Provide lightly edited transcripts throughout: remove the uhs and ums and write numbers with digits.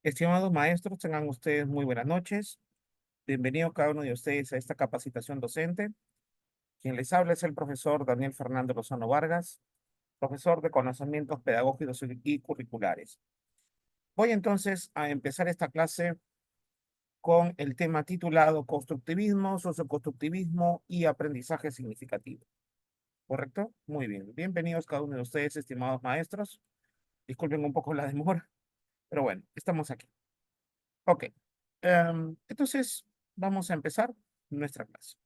Estimados maestros, tengan ustedes muy buenas noches. Bienvenido cada uno de ustedes a esta capacitación docente. Quien les habla es el profesor Daniel Fernando Lozano Vargas, profesor de conocimientos pedagógicos y curriculares. Voy entonces a empezar esta clase con el tema titulado Constructivismo, Socioconstructivismo y Aprendizaje Significativo. ¿Correcto? Muy bien. Bienvenidos cada uno de ustedes, estimados maestros. Disculpen un poco la demora, pero bueno, estamos aquí. Ok. Entonces, vamos a empezar nuestra clase.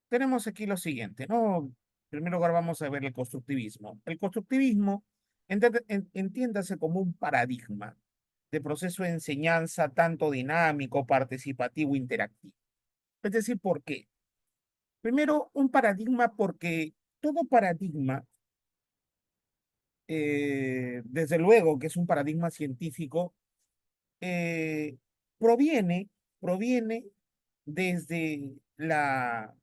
Tenemos aquí lo siguiente, ¿no? En primer lugar, vamos a ver el constructivismo. El constructivismo, entiéndase como un paradigma de proceso de enseñanza tanto dinámico, participativo, interactivo. Es decir, ¿por qué? Primero, un paradigma porque todo paradigma, desde luego que es un paradigma científico, eh, proviene, proviene desde la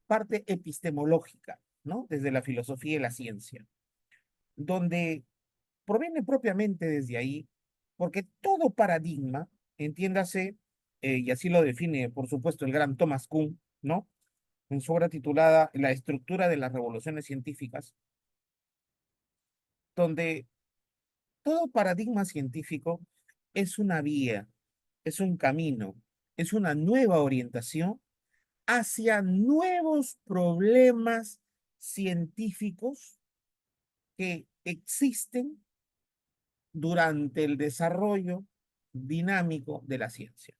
parte epistemológica, ¿no? Desde la filosofía y la ciencia, donde proviene propiamente desde ahí, porque todo paradigma, entiéndase, y así lo define, por supuesto, el gran Thomas Kuhn, ¿no? En su obra titulada La estructura de las revoluciones científicas, donde todo paradigma científico es una vía, es un camino, es una nueva orientación hacia nuevos problemas científicos que existen durante el desarrollo dinámico de la ciencia.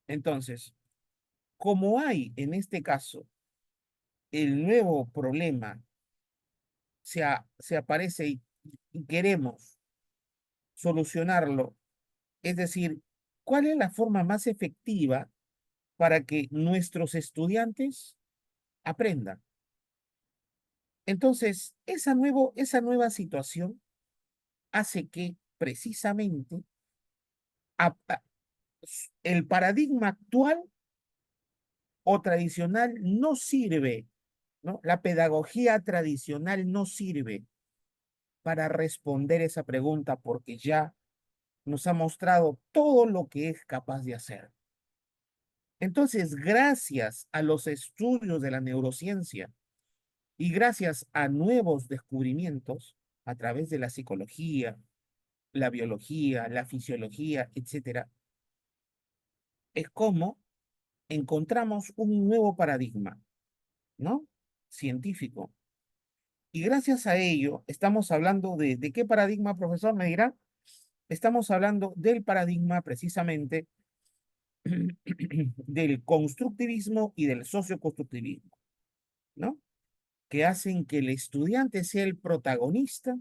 Entonces, como hay en este caso el nuevo problema, se aparece y queremos solucionarlo, es decir, ¿cuál es la forma más efectiva para que nuestros estudiantes aprendan? Entonces, esa nueva situación hace que precisamente a- a- el paradigma actual o tradicional no sirve, ¿no? La pedagogía tradicional no sirve para responder esa pregunta porque ya nos ha mostrado todo lo que es capaz de hacer. Entonces, gracias a los estudios de la neurociencia y gracias a nuevos descubrimientos a través de la psicología, la biología, la fisiología, etcétera, es como encontramos un nuevo paradigma, ¿no? Científico. Y gracias a ello, estamos hablando ¿de qué paradigma, profesor? Me dirá. Estamos hablando del paradigma precisamente del constructivismo y del socioconstructivismo, ¿no? Que hacen que el estudiante sea el protagonista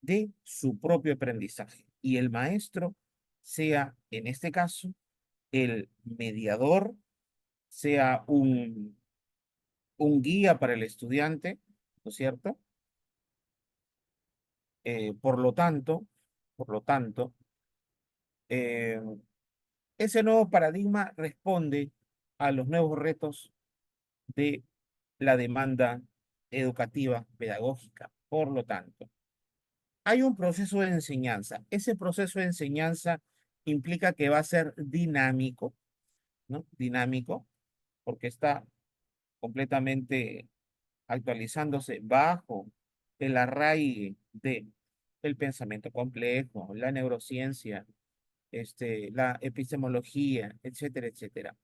de su propio aprendizaje y el maestro sea, en este caso, el mediador, sea un guía para el estudiante, ¿no es cierto? Por lo tanto, por lo tanto, eh, ese nuevo paradigma responde a los nuevos retos de la demanda educativa pedagógica. Por lo tanto, hay un proceso de enseñanza. Ese proceso de enseñanza implica que va a ser dinámico, ¿no? Dinámico, porque está completamente actualizándose bajo el arraigo de el pensamiento complejo, la neurociencia, la epistemología, etcétera, etcétera.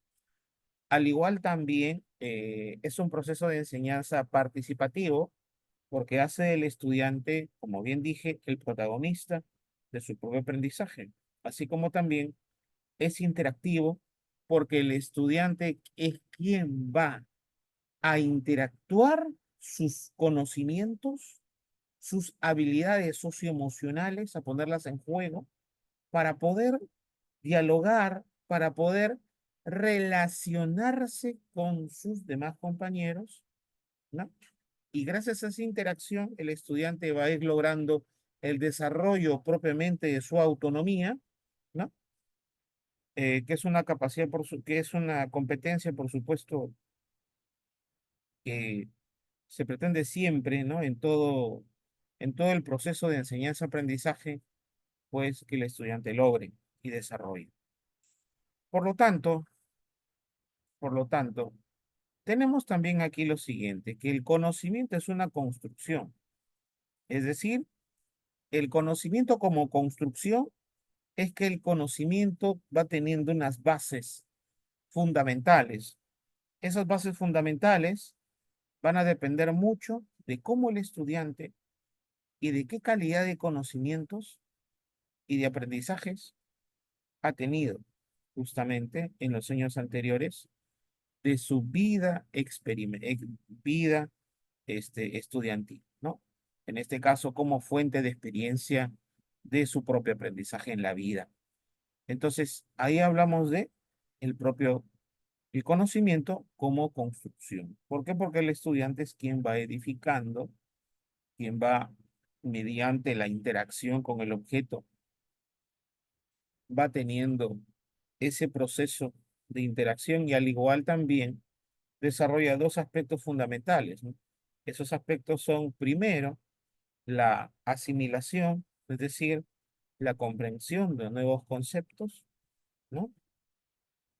Al igual también es un proceso de enseñanza participativo porque hace del estudiante, como bien dije, el protagonista de su propio aprendizaje, así como también es interactivo porque el estudiante es quien va a interactuar sus conocimientos, sus habilidades socioemocionales, a ponerlas en juego para poder dialogar, para poder relacionarse con sus demás compañeros, ¿no? Y gracias a esa interacción, el estudiante va a ir logrando el desarrollo propiamente de su autonomía, ¿no? Que es una capacidad, que es una competencia, por supuesto, que se pretende siempre, ¿no? En todo el proceso de enseñanza-aprendizaje, pues que el estudiante logre. y desarrollo. Por lo tanto, por lo tanto, tenemos también aquí lo siguiente, que el conocimiento es una construcción. Es decir, el conocimiento como construcción es que el conocimiento va teniendo unas bases fundamentales. Esas bases fundamentales van a depender mucho de cómo el estudiante y de qué calidad de conocimientos y de aprendizajes ha tenido justamente en los años anteriores de su vida estudiantil, ¿no? En este caso, como fuente de experiencia de su propio aprendizaje en la vida. Entonces, ahí hablamos de el conocimiento como construcción. ¿Por qué? Porque el estudiante es quien va edificando, quien va mediante la interacción con el objeto, va teniendo ese proceso de interacción y al igual también desarrolla dos aspectos fundamentales, ¿no? Esos aspectos son, primero, la asimilación, es decir, la comprensión de nuevos conceptos, ¿no?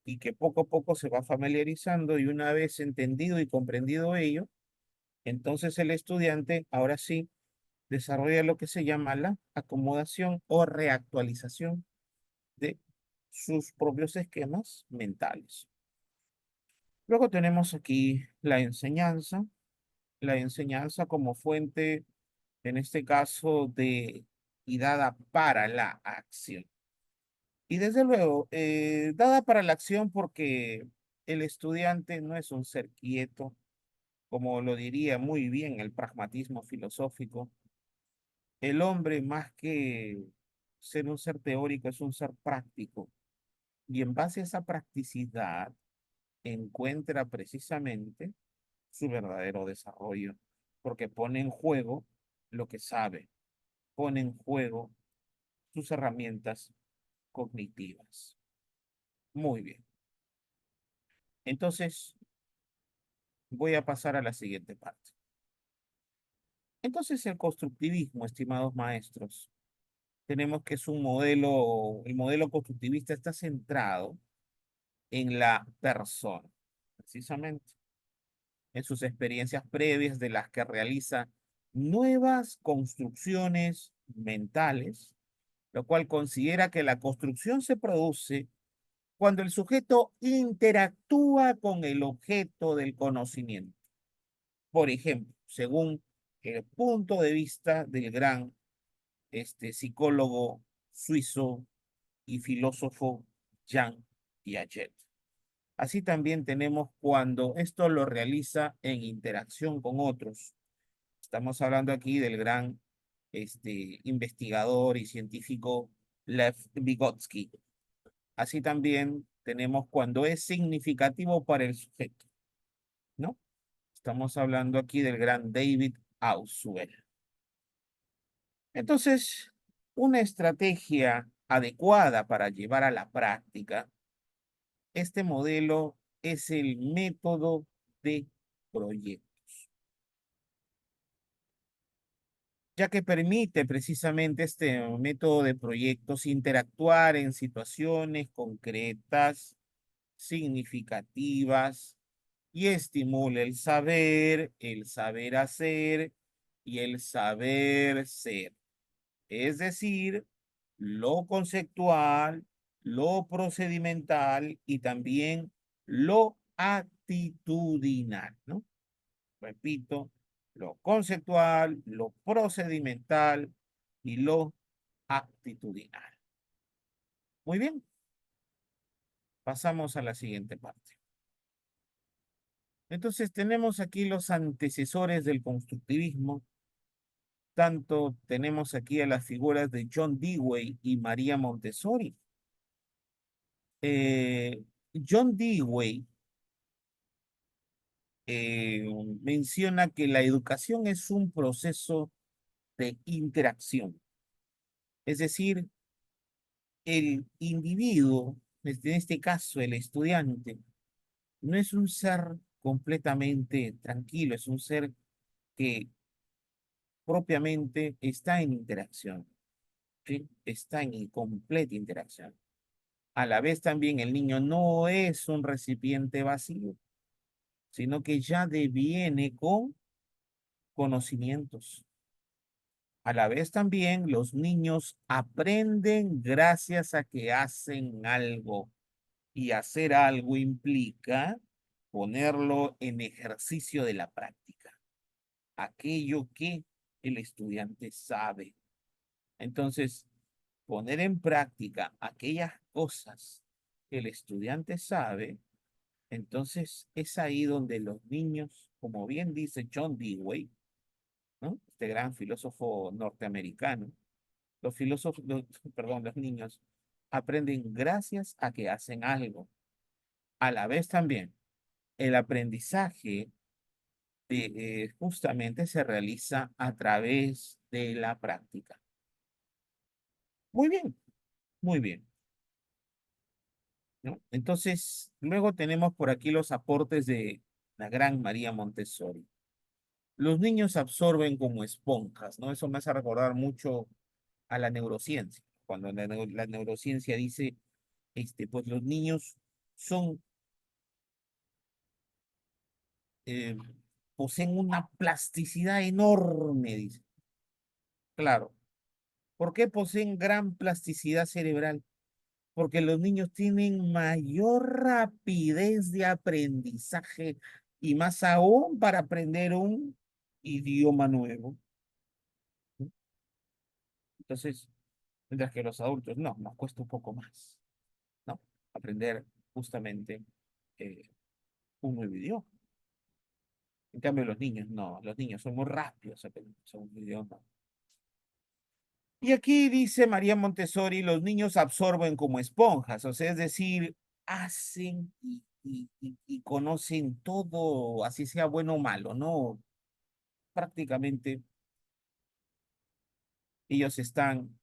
Y que poco a poco se va familiarizando y una vez entendido y comprendido ello, entonces el estudiante ahora sí desarrolla lo que se llama la acomodación o reactualización de sus propios esquemas mentales. Luego tenemos aquí la enseñanza como fuente, en este caso, de y dada para la acción. Y desde luego, dada para la acción porque el estudiante no es un ser quieto, como lo diría muy bien el pragmatismo filosófico. El hombre, más que ser un ser teórico, es un ser práctico. Y en base a esa practicidad, encuentra precisamente su verdadero desarrollo, porque pone en juego lo que sabe, pone en juego sus herramientas cognitivas. Muy bien. Entonces, voy a pasar a la siguiente parte. Entonces, el constructivismo, estimados maestros, tenemos que es un modelo, el modelo constructivista está centrado en la persona, precisamente, en sus experiencias previas de las que realiza nuevas construcciones mentales, lo cual considera que la construcción se produce cuando el sujeto interactúa con el objeto del conocimiento. Por ejemplo, según el punto de vista del gran psicólogo suizo y filósofo Jean Piaget. Así también tenemos cuando esto lo realiza en interacción con otros. Estamos hablando aquí del gran investigador y científico Lev Vygotsky. Así también tenemos cuando es significativo para el sujeto, ¿no? Estamos hablando aquí del gran David Ausubel. Entonces, una estrategia adecuada para llevar a la práctica este modelo es el método de proyectos, ya que permite precisamente este método de proyectos interactuar en situaciones concretas, significativas y estimula el saber hacer y el saber ser. Es decir, lo conceptual, lo procedimental y también lo actitudinal, ¿no? Repito, lo conceptual, lo procedimental y lo actitudinal. Muy bien, pasamos a la siguiente parte. Entonces tenemos aquí los antecesores del constructivismo. Tanto tenemos aquí a las figuras de John Dewey y María Montessori. Eh, John Dewey eh, menciona que la educación es un proceso de interacción. Es decir, el individuo, en este caso el estudiante, no es un ser completamente tranquilo, es un ser que propiamente está en interacción, ¿sí? Está en completa interacción. A la vez también el niño no es un recipiente vacío, sino que ya deviene con conocimientos. A la vez también los niños aprenden gracias a que hacen algo. Y hacer algo implica ponerlo en ejercicio de la práctica, aquello que el estudiante sabe. Entonces, poner en práctica aquellas cosas que el estudiante sabe, entonces es ahí donde los niños, como bien dice John Dewey, ¿no? Este gran filósofo norteamericano, los filósofos, perdón, los niños aprenden gracias a que hacen algo. A la vez también, el aprendizaje justamente se realiza a través de la práctica. Muy bien, muy bien, ¿no? Entonces, luego tenemos por aquí los aportes de la gran María Montessori. Los niños absorben como esponjas, ¿no? Eso me hace recordar mucho a la neurociencia, cuando la neurociencia dice, pues los niños son, eh, poseen una plasticidad enorme, dice. Claro. ¿Por qué poseen gran plasticidad cerebral? Porque los niños tienen mayor rapidez de aprendizaje y más aún para aprender un idioma nuevo. Entonces, mientras que los adultos no, nos cuesta un poco más, ¿no? Aprender justamente eh, un nuevo idioma. En cambio, los niños no, los niños son muy rápidos aprendiendo un idioma. Y aquí dice María Montessori, los niños absorben como esponjas, o sea, es decir, hacen y conocen todo, así sea bueno o malo, ¿no? Prácticamente ellos están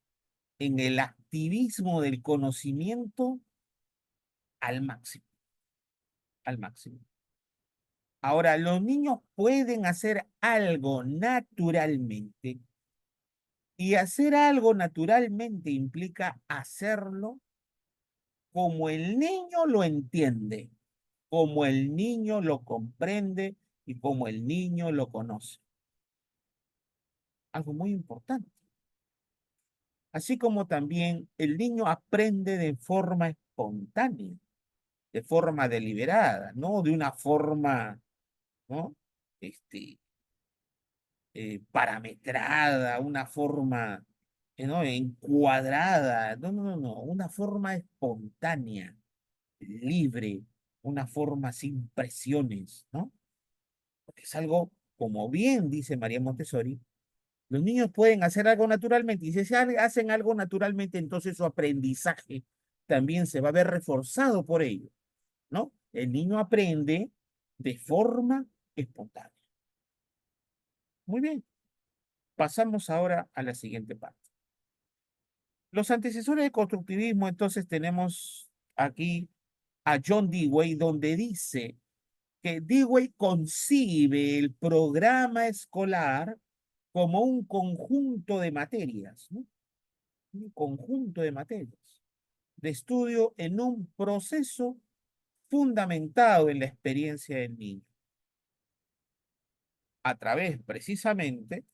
en el activismo del conocimiento al máximo, al máximo. Ahora, los niños pueden hacer algo naturalmente y hacer algo naturalmente implica hacerlo como el niño lo entiende, como el niño lo comprende y como el niño lo conoce. Algo muy importante. Así como también el niño aprende de forma espontánea, de forma deliberada, no de una forma, ¿no? Este, parametrada, una forma, ¿no? Encuadrada, no, no, no, no, una forma espontánea, libre, una forma sin presiones, ¿no? Porque es algo, como bien dice María Montessori, los niños pueden hacer algo naturalmente y si hacen algo naturalmente, entonces su aprendizaje también se va a ver reforzado por ello, ¿no? El niño aprende de forma espontánea. Muy bien, pasamos ahora a la siguiente parte. Los antecesores del constructivismo, entonces tenemos aquí a John Dewey, donde dice que Dewey concibe el programa escolar como un conjunto de materias, ¿no? Un conjunto de materias de estudio en un proceso fundamentado en la experiencia del niño, a través precisamente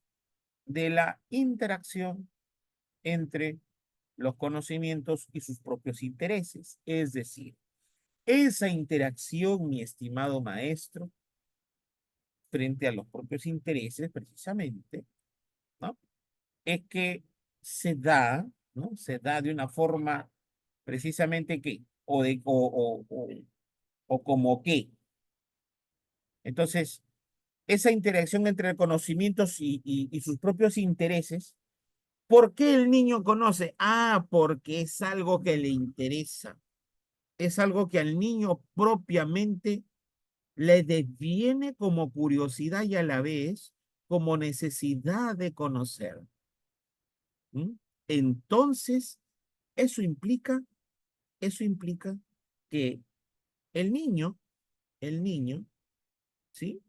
de la interacción entre los conocimientos y sus propios intereses. Es decir, esa interacción, mi estimado maestro, frente a los propios intereses, precisamente, ¿no? Es que se da, ¿no? Se da de una forma precisamente que, o como que. Entonces, esa interacción entre conocimientos y sus propios intereses, ¿por qué el niño conoce? Ah, porque es algo que le interesa, es algo que al niño propiamente le deviene como curiosidad y a la vez como necesidad de conocer. ¿Mm? Entonces, eso implica, eso implica que el niño, el niño, ¿sí?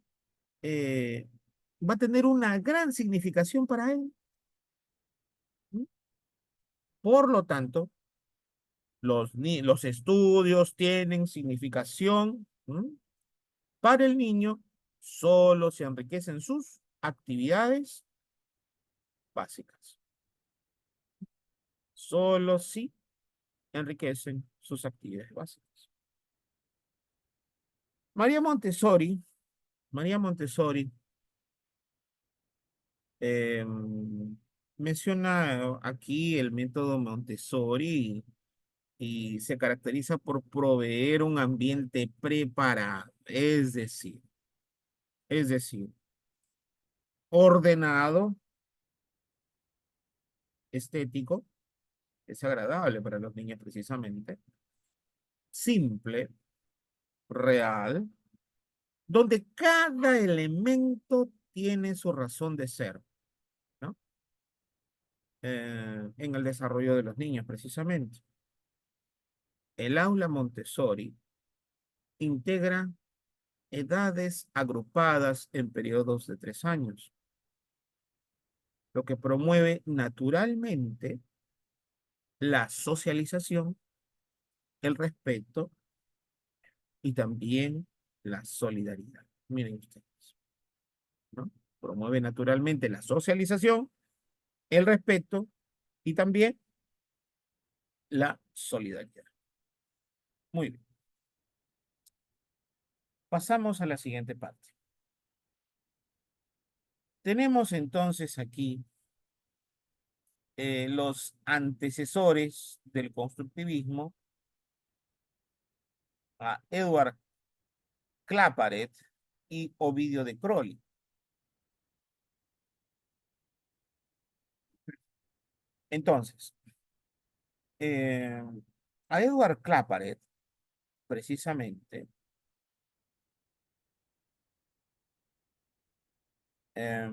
Va a tener una gran significación para él. ¿Mm? Por lo tanto, Los estudios tienen significación, ¿m? Para el niño, solo se enriquecen sus actividades básicas. Solo si enriquecen sus actividades básicas. María Montessori, María Montessori eh, menciona aquí el método Montessori y se caracteriza por proveer un ambiente preparado, es decir, ordenado, estético, es agradable para los niños precisamente, simple, real, donde cada elemento tiene su razón de ser, ¿no? En el desarrollo de los niños precisamente. El aula Montessori integra edades agrupadas en periodos de 3 años, lo que promueve naturalmente la socialización, el respeto y también la solidaridad. Miren ustedes, ¿no? Promueve naturalmente la socialización, el respeto y también la solidaridad. Muy bien. Pasamos a la siguiente parte. Tenemos entonces aquí los antecesores del constructivismo, a Edward Claparet y Ovidio de Crowley. Entonces, eh, a Edward Claparet, precisamente, eh,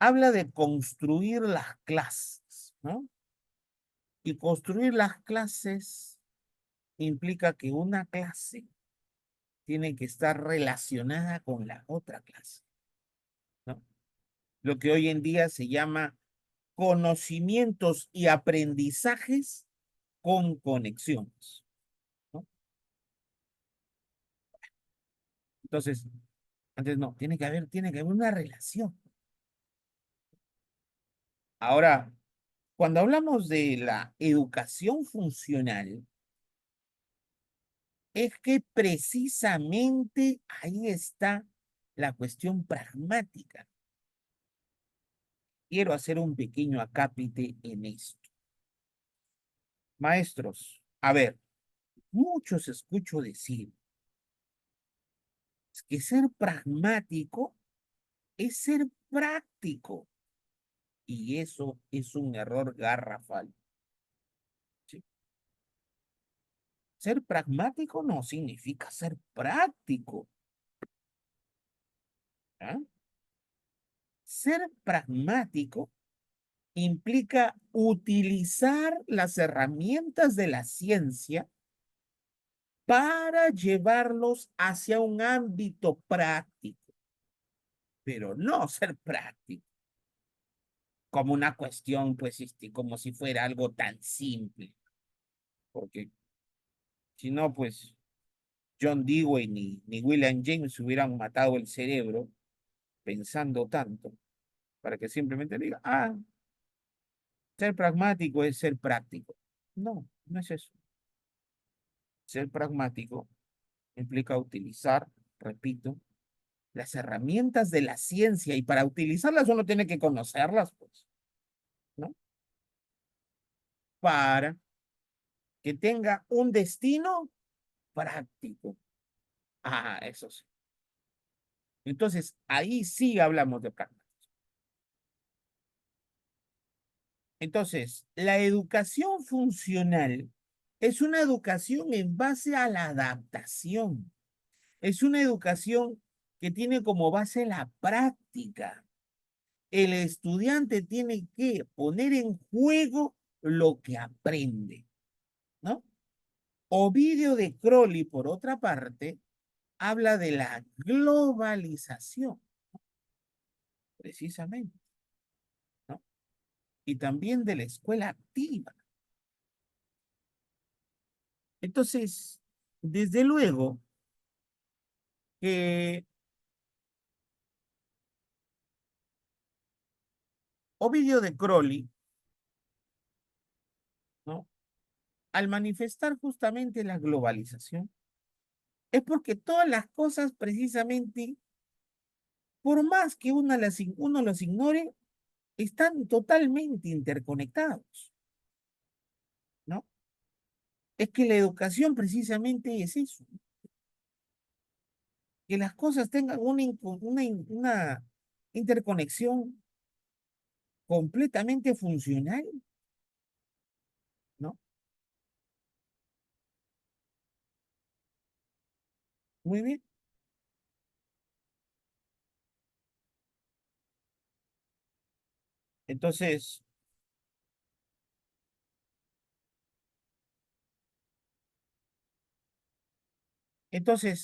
habla de construir las clases, ¿no? Y construir las clases implica que una clase tiene que estar relacionada con la otra clase, ¿no? Lo que hoy en día se llama conocimientos y aprendizajes con conexiones, ¿no? Entonces, antes no, tiene que haber una relación. Ahora, cuando hablamos de la educación funcional, es que precisamente ahí está la cuestión pragmática. Quiero hacer un pequeño acápite en esto. Maestros, a ver, muchos escucho decir que ser pragmático es ser práctico. Y eso es un error garrafal. ¿Sí? Ser pragmático no significa ser práctico. ¿Ah? Ser pragmático implica utilizar las herramientas de la ciencia para llevarlos hacia un ámbito práctico, pero no ser práctico como una cuestión, pues, como si fuera algo tan simple, porque si no, pues, John Dewey ni William James hubieran matado el cerebro pensando tanto para que simplemente diga, ser pragmático es ser práctico. No, no es eso. Ser pragmático implica utilizar, repito, las herramientas de la ciencia y para utilizarlas uno tiene que conocerlas, pues, ¿no? Para que tenga un destino práctico. Eso sí. Entonces, ahí sí hablamos de pragmatismo. Entonces, la educación funcional es una educación en base a la adaptación. Es una educación que tiene como base la práctica. El estudiante tiene que poner en juego lo que aprende, ¿no? Ovidio de Crowley, por otra parte, habla de la globalización, precisamente, ¿no? y también de la escuela activa. Entonces, desde luego que Ovidio de Crowley, ¿no? Al manifestar justamente la globalización, es porque todas las cosas precisamente, por más que uno los ignore, están totalmente interconectados, ¿no? Es que la educación precisamente es eso, que las cosas tengan una interconexión completamente funcional, ¿no? Muy bien. Entonces,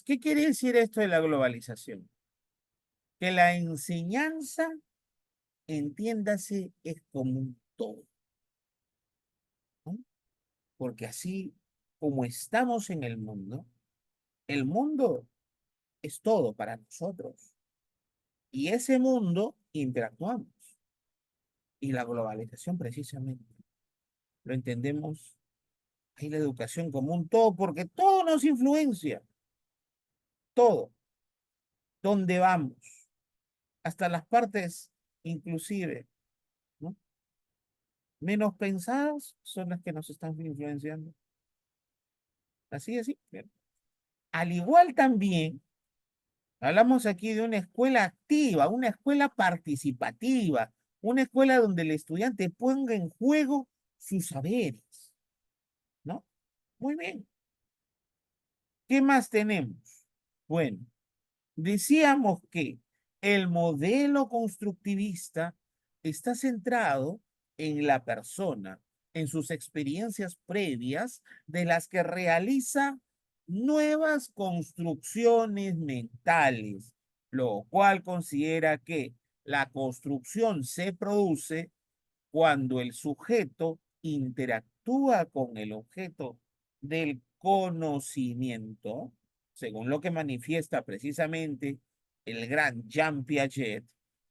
¿qué quiere decir esto de la globalización? Que la enseñanza, entiéndase, es como un todo, ¿no? Porque así como estamos en el mundo es todo para nosotros. Y ese mundo interactuamos. Y la globalización precisamente lo entendemos ahí la educación como un todo, porque todo nos influencia, todo, donde vamos, hasta las partes inclusive, ¿no? Menos pensadas son las que nos están influenciando. Así, así. Bien. Al igual también, hablamos aquí de una escuela activa, una escuela participativa, una escuela donde el estudiante ponga en juego sus saberes, ¿no? Muy bien. ¿Qué más tenemos? Bueno, decíamos que el modelo constructivista está centrado en la persona, en sus experiencias previas, de las que realiza nuevas construcciones mentales, lo cual considera que la construcción se produce cuando el sujeto interactúa con el objeto del conocimiento, según lo que manifiesta precisamente el gran Jean Piaget,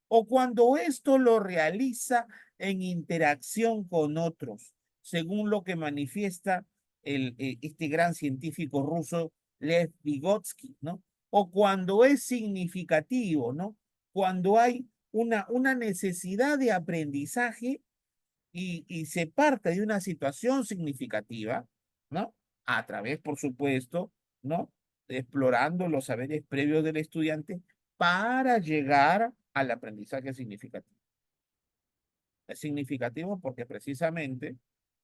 o cuando esto lo realiza en interacción con otros, según lo que manifiesta este gran científico ruso Lev Vygotsky, ¿no? O cuando es significativo, ¿no? Cuando hay una necesidad de aprendizaje y se parte de una situación significativa, ¿no? A través, por supuesto, ¿no? Explorando los saberes previos del estudiante para llegar al aprendizaje significativo. Es significativo porque precisamente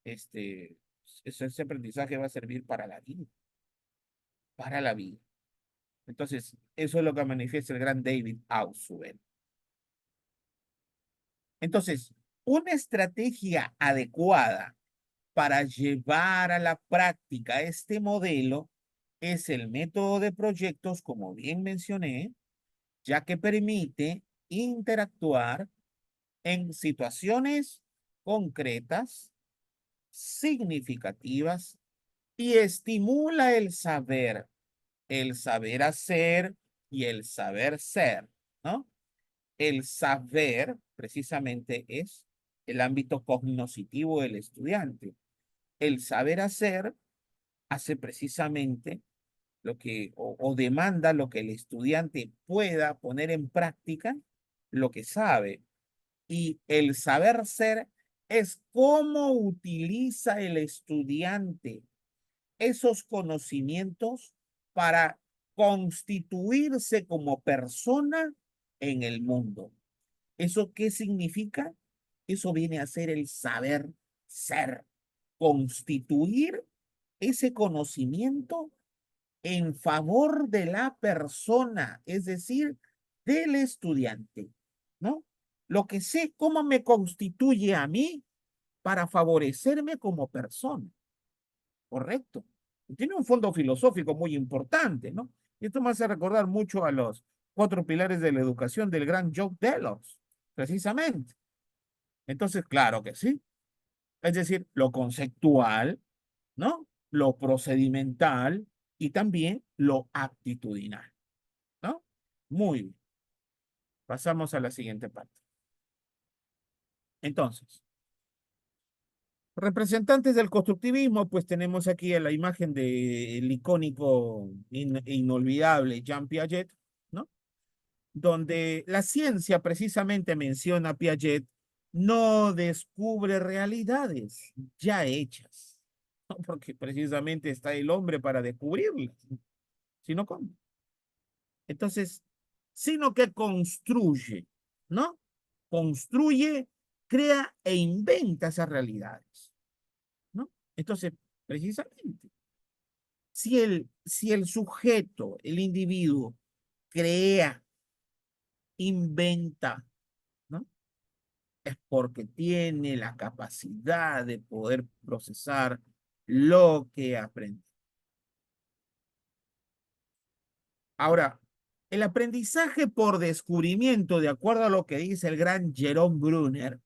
este, ese aprendizaje va a servir para la vida, para la vida. Entonces, eso es lo que manifiesta el gran David Ausubel. Entonces, una estrategia adecuada para llevar a la práctica este modelo es el método de proyectos, como bien mencioné, ya que permite interactuar en situaciones concretas, significativas y estimula el saber hacer y el saber ser, ¿no? El saber precisamente es el ámbito cognoscitivo del estudiante. El saber hacer hace precisamente lo que o demanda lo que el estudiante pueda poner en práctica lo que sabe. Y el saber ser es cómo utiliza el estudiante esos conocimientos para constituirse como persona en el mundo. ¿Eso qué significa? Eso viene a ser el saber ser, constituir ese conocimiento en favor de la persona, es decir, del estudiante, ¿no? Lo que sé, cómo me constituye a mí para favorecerme como persona, ¿correcto? Tiene un fondo filosófico muy importante, ¿no? Y esto me hace recordar mucho a los cuatro pilares de la educación del gran Joe Delos, precisamente. Entonces, claro que sí. Es decir, lo conceptual, ¿no? Lo procedimental y también lo actitudinal, ¿no? Muy bien. Pasamos a la siguiente parte. Entonces, representantes del constructivismo, pues tenemos aquí a la imagen del icónico e inolvidable Jean Piaget, ¿no? Donde la ciencia precisamente menciona a Piaget, no descubre realidades ya hechas, ¿no? Porque precisamente está el hombre para descubrirlas, sino cómo. Entonces, sino que construye, ¿no? Construye, crea e inventa esas realidades, ¿no? Entonces, precisamente, si el sujeto, el individuo, crea, inventa, ¿no? Es porque tiene la capacidad de poder procesar lo que aprende. Ahora, el aprendizaje por descubrimiento, de acuerdo a lo que dice el gran Jerome Brunner,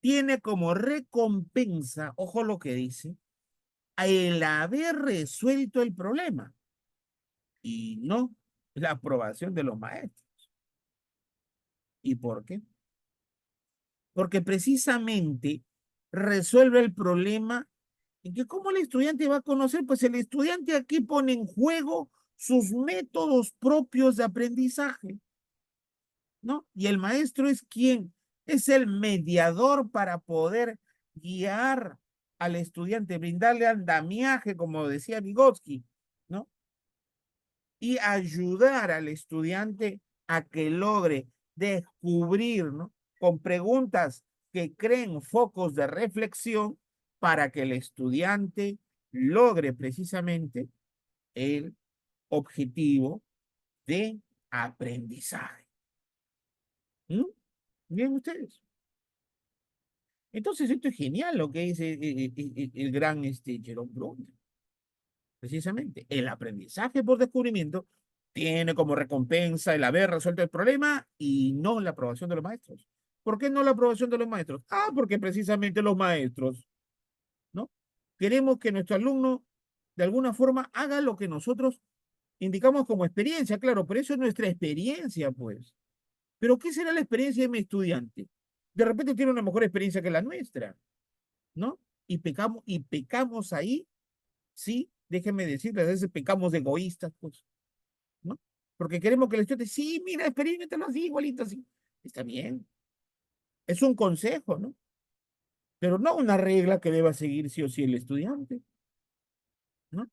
tiene como recompensa, ojo lo que dice, el haber resuelto el problema y no la aprobación de los maestros. ¿Y por qué? Porque precisamente resuelve el problema en que cómo el estudiante va a conocer, pues el estudiante aquí pone en juego sus métodos propios de aprendizaje, ¿no? Y el maestro es quien es el mediador para poder guiar al estudiante, brindarle andamiaje, como decía Vygotsky, ¿no? Y ayudar al estudiante a que logre descubrir, ¿no? Con preguntas que creen focos de reflexión para que el estudiante logre precisamente el objetivo de aprendizaje. ¿Mm? Bien ustedes. Entonces, esto es genial lo que dice el gran Jerome Bruner. Precisamente, el aprendizaje por descubrimiento tiene como recompensa el haber resuelto el problema y no la aprobación de los maestros. ¿Por qué no la aprobación de los maestros? Ah, porque precisamente los maestros, ¿no? Queremos que nuestro alumno de alguna forma haga lo que nosotros indicamos como experiencia, claro, pero eso es nuestra experiencia, pues. Pero ¿qué será la experiencia de mi estudiante? De repente tiene una mejor experiencia que la nuestra, ¿no? Y pecamos ahí, sí, déjenme decirles, a veces pecamos de egoístas, pues, ¿no? Porque queremos que el estudiante, sí, mira, experimentalo así, igualito así. Está bien, es un consejo, ¿no? Pero no una regla que deba seguir sí o sí el estudiante, ¿no?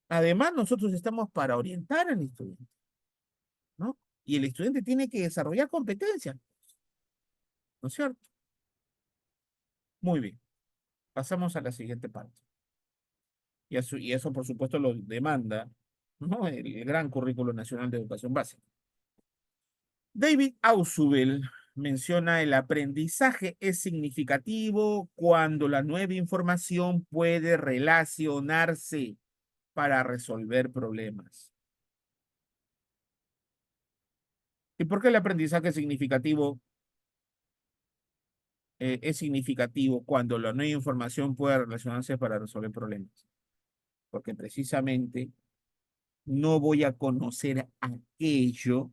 Además, nosotros estamos para orientar al estudiante, ¿no? Y el estudiante tiene que desarrollar competencias, ¿no es cierto? Muy bien, pasamos a la siguiente parte. Y eso, por supuesto, lo demanda, ¿no? El gran currículo nacional de educación básica. David Ausubel menciona el aprendizaje es significativo cuando la nueva información puede relacionarse para resolver problemas. ¿Y por qué el aprendizaje es significativo cuando la nueva información puede relacionarse para resolver problemas? Porque precisamente no voy a conocer aquello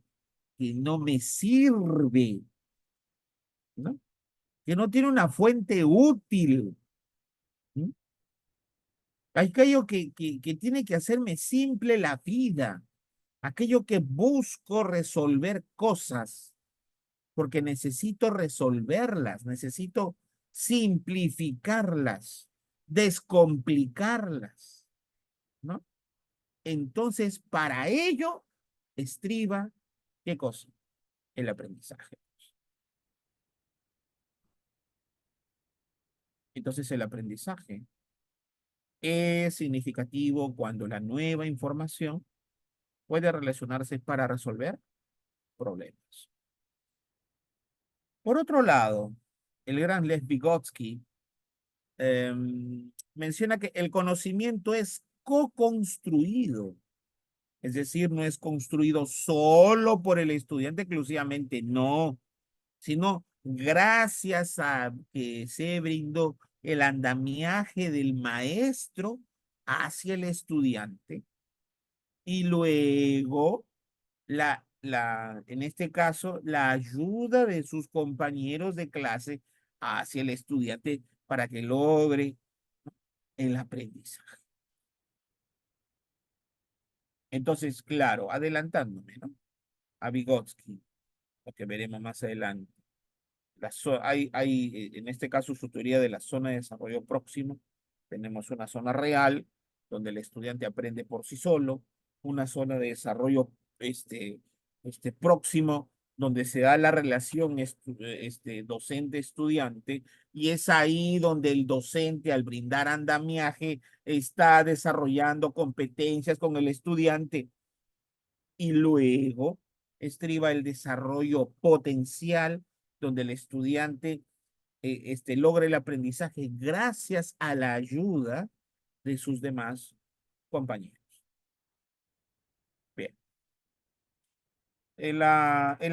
que no me sirve, ¿no? Que no tiene una fuente útil, ¿no? Aquello que tiene que hacerme simple la vida, aquello que busco resolver cosas, porque necesito resolverlas, necesito simplificarlas, descomplicarlas, ¿no? Entonces, para ello estriba, ¿qué cosa? El aprendizaje. Entonces, el aprendizaje es significativo cuando la nueva información puede relacionarse para resolver problemas. Por otro lado, el gran Lev Vygotsky menciona que el conocimiento es co-construido, es decir, no es construido solo por el estudiante exclusivamente, no, sino gracias a que se brindó el andamiaje del maestro hacia el estudiante y luego en este caso, la ayuda de sus compañeros de clase hacia el estudiante para que logre el aprendizaje. Entonces, claro, adelantándome, ¿no? A Vygotsky, lo que veremos más adelante. En este caso, su teoría de la zona de desarrollo próximo. Tenemos una zona real, donde el estudiante aprende por sí solo, una zona de desarrollo próximo, donde se da la relación docente-estudiante, y es ahí donde el docente, al brindar andamiaje, está desarrollando competencias con el estudiante, y luego estriba el desarrollo potencial, donde el estudiante logra el aprendizaje gracias a la ayuda de sus demás compañeros. Bien. El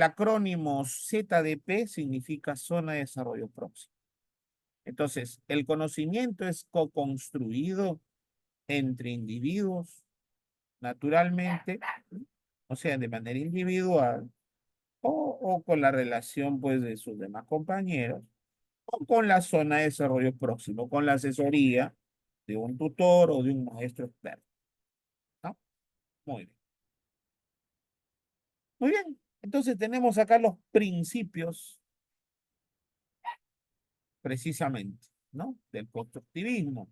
acrónimo ZDP significa Zona de Desarrollo Próximo. Entonces, el conocimiento es co-construido entre individuos, naturalmente, o sea, de manera individual, o con la relación, pues, de sus demás compañeros, o con la zona de desarrollo próximo, con la asesoría de un tutor o de un maestro experto, ¿no? Muy bien. Muy bien. Entonces tenemos acá los principios, precisamente, ¿no? Del constructivismo.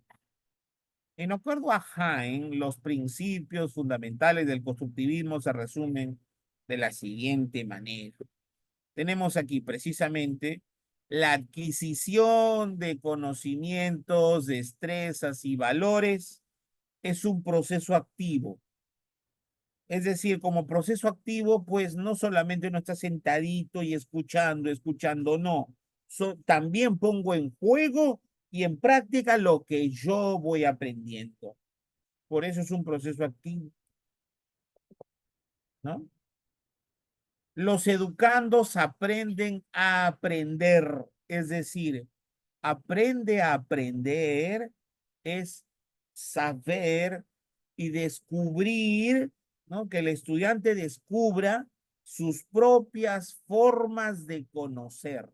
En acuerdo a Hain, los principios fundamentales del constructivismo se resumen de la siguiente manera. Tenemos aquí precisamente la adquisición de conocimientos, destrezas y valores es un proceso activo. Es decir, como proceso activo, pues no solamente uno está sentadito y escuchando, no. También pongo en juego y en práctica lo que yo voy aprendiendo. Por eso es un proceso activo, ¿no? Los educandos aprenden a aprender, es decir, aprende a aprender es saber y descubrir, ¿no? Que el estudiante descubra sus propias formas de conocer,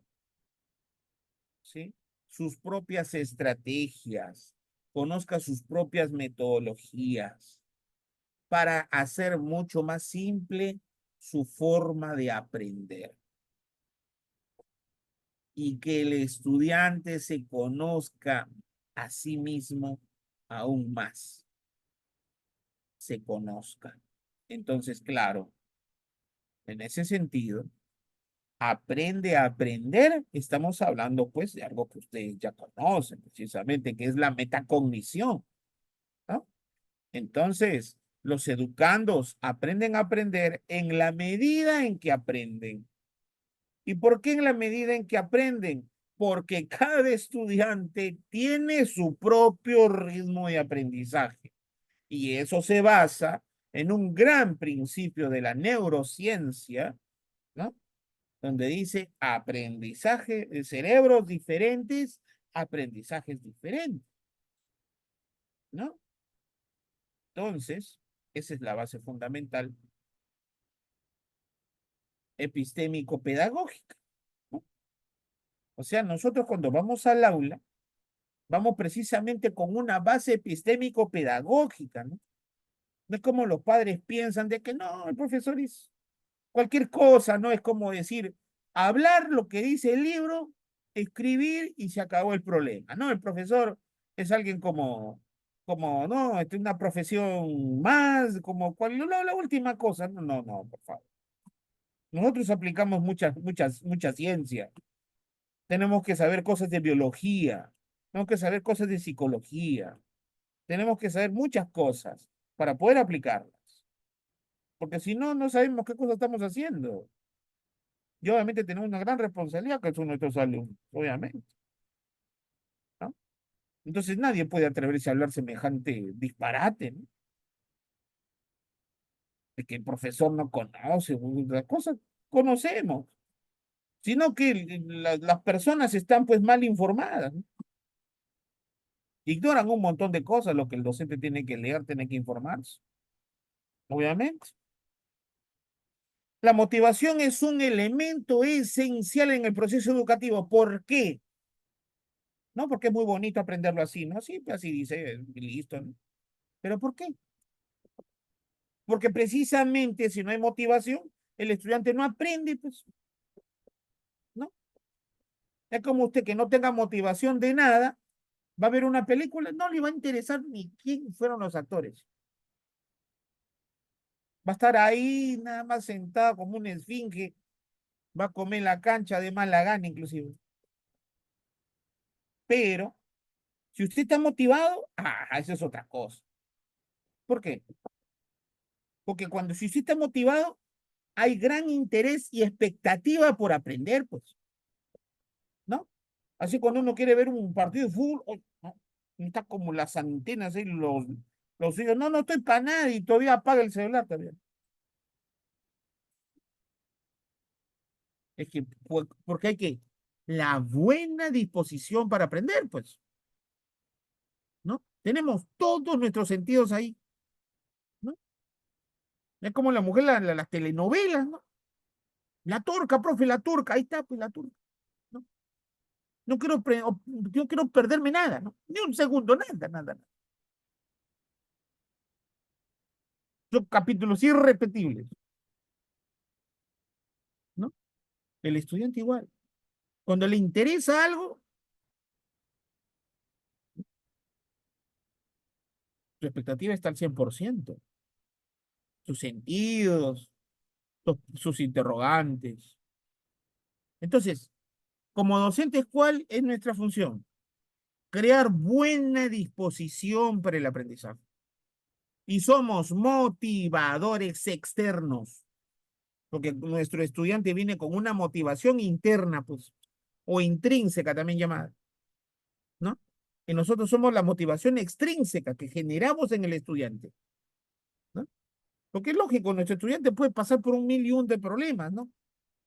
¿sí? Sus propias estrategias, conozca sus propias metodologías para hacer mucho más simple su forma de aprender y que el estudiante se conozca a sí mismo aún más, se conozca. Entonces, claro, en ese sentido, aprende a aprender, estamos hablando pues de algo que ustedes ya conocen, precisamente, que es la metacognición, ¿no? Entonces, los educandos aprenden a aprender en la medida en que aprenden. ¿Y por qué en la medida en que aprenden? Porque cada estudiante tiene su propio ritmo de aprendizaje. Y eso se basa en un gran principio de la neurociencia, ¿no? Donde dice aprendizaje de cerebros diferentes, aprendizajes diferentes, ¿no? Entonces, esa es la base fundamental epistémico-pedagógica, ¿no? O sea, nosotros cuando vamos al aula, vamos precisamente con una base epistémico-pedagógica, ¿no? No es como los padres piensan de que no, el profesor es cualquier cosa, ¿no? Es como decir, hablar lo que dice el libro, escribir y se acabó el problema, ¿no? El profesor es alguien no, una profesión más, como cual, no, la última cosa, no, no, no, por favor. Nosotros aplicamos mucha ciencia. Tenemos que saber cosas de biología, tenemos que saber cosas de psicología, tenemos que saber muchas cosas para poder aplicarlas. Porque si no, no sabemos qué cosa estamos haciendo. Y obviamente tenemos una gran responsabilidad que son nuestros alumnos, obviamente, ¿no? Entonces nadie puede atreverse a hablar semejante disparate, ¿no? De que el profesor no conoce, las cosas conocemos. sino que las personas están pues mal informadas, ¿no? Ignoran un montón de cosas, lo que el docente tiene que leer, tiene que informarse, obviamente. La motivación es un elemento esencial en el proceso educativo. ¿Por qué? No porque es muy bonito aprenderlo así, ¿no? Sí, pues así dice, y listo, ¿no? ¿Pero por qué? Porque precisamente si no hay motivación, el estudiante no aprende, pues, ¿no? Es como usted que no tenga motivación de nada, va a ver una película, no le va a interesar ni quién fueron los actores. Va a estar ahí nada más sentado como un esfinge, va a comer en la cancha de mala gana inclusive. Pero si usted está motivado, eso es otra cosa. ¿Por qué? Porque cuando si usted está motivado, hay gran interés y expectativa por aprender, pues, ¿no? Así cuando uno quiere ver un partido de fútbol, oh, no, está como las antenas y los hijos, no, no estoy para nada y todavía apaga el celular también. Es que, porque hay que, la buena disposición para aprender, pues, ¿no? Tenemos todos nuestros sentidos ahí, ¿no? Es como la mujer, las telenovelas, ¿no? La turca, profe, la turca, ahí está, pues la turca, ¿no? No quiero, no quiero perderme nada, ¿no? Ni un segundo, nada, nada. Son capítulos irrepetibles, ¿no? El estudiante igual. Cuando le interesa algo, su expectativa está al 100%. Sus sentidos, sus interrogantes. Entonces, como docentes, ¿cuál es nuestra función? Crear buena disposición para el aprendizaje. Y somos motivadores externos, porque nuestro estudiante viene con una motivación interna, pues, o intrínseca también llamada, ¿no? Y nosotros somos la motivación extrínseca que generamos en el estudiante, ¿no? Porque es lógico, nuestro estudiante puede pasar por un mil y un de problemas, ¿no?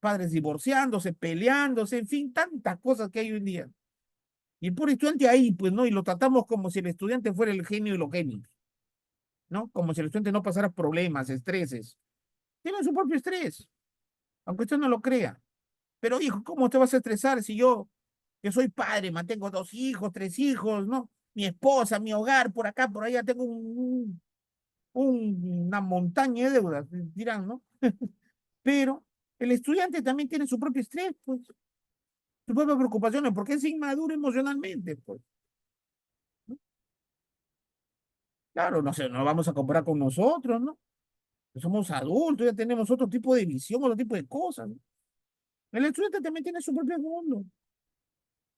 Padres divorciándose, peleándose, en fin, tantas cosas que hay hoy en día. Y el pobre estudiante ahí, pues, ¿no? Y lo tratamos como si el estudiante fuera el genio y los genios, ¿no? Como si el estudiante no pasara problemas, estreses. Tiene su propio estrés, aunque usted no lo crea. Pero, hijo, ¿cómo te vas a estresar si yo soy padre, mantengo dos hijos, tres hijos, ¿no? Mi esposa, mi hogar, por acá, por allá, tengo una montaña de deudas, dirán, ¿no? Pero el estudiante también tiene su propio estrés, pues, sus propias preocupaciones, porque es inmaduro emocionalmente, pues, ¿no? Claro, no sé, no vamos a comparar con nosotros, ¿no? Somos adultos, ya tenemos otro tipo de visión, otro tipo de cosas, ¿no? El estudiante también tiene su propio mundo,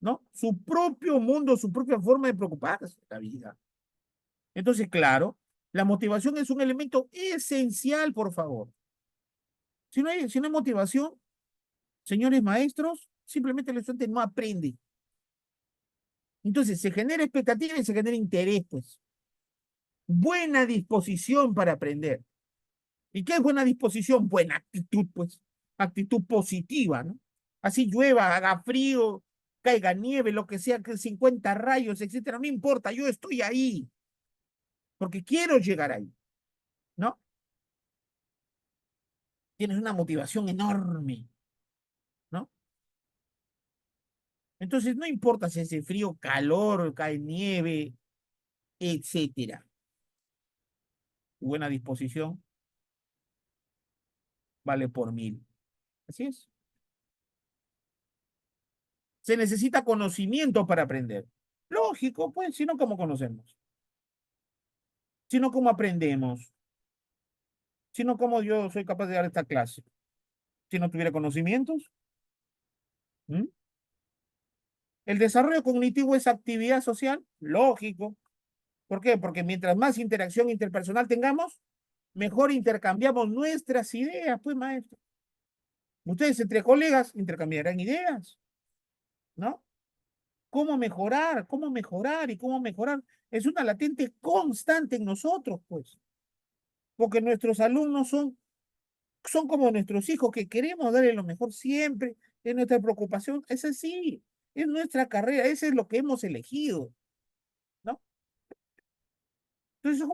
¿no? Su propio mundo, su propia forma de preocuparse de la vida. Entonces, claro, la motivación es un elemento esencial, por favor. Si no hay motivación, señores maestros, simplemente el estudiante no aprende. Entonces, se genera expectativa y se genera interés, pues. Buena disposición para aprender. ¿Y qué es buena disposición? Buena actitud, pues. Actitud positiva, ¿no? Así llueva, haga frío, caiga nieve, lo que sea, que 50 rayos, etcétera, no importa, yo estoy ahí, porque quiero llegar ahí, ¿no? Tienes una motivación enorme, ¿no? Entonces, no importa si hace frío, calor, cae nieve, etcétera. Buena disposición vale por mil. Así es. Se necesita conocimiento para aprender. Lógico, pues, si no, ¿cómo conocemos? Si no, ¿cómo aprendemos? Si no, ¿cómo yo soy capaz de dar esta clase? Si no tuviera conocimientos. ¿Mm? El desarrollo cognitivo es actividad social. Lógico. ¿Por qué? Porque mientras más interacción interpersonal tengamos, mejor intercambiamos nuestras ideas, pues, maestro. Ustedes entre colegas intercambiarán ideas, ¿no? ¿Cómo mejorar? ¿Cómo mejorar? ¿Y cómo mejorar? Es una latente constante en nosotros, pues, porque nuestros alumnos son como nuestros hijos, que queremos darle lo mejor siempre es nuestra preocupación, esa sí, es nuestra carrera, ese es lo que hemos elegido, ¿no? Entonces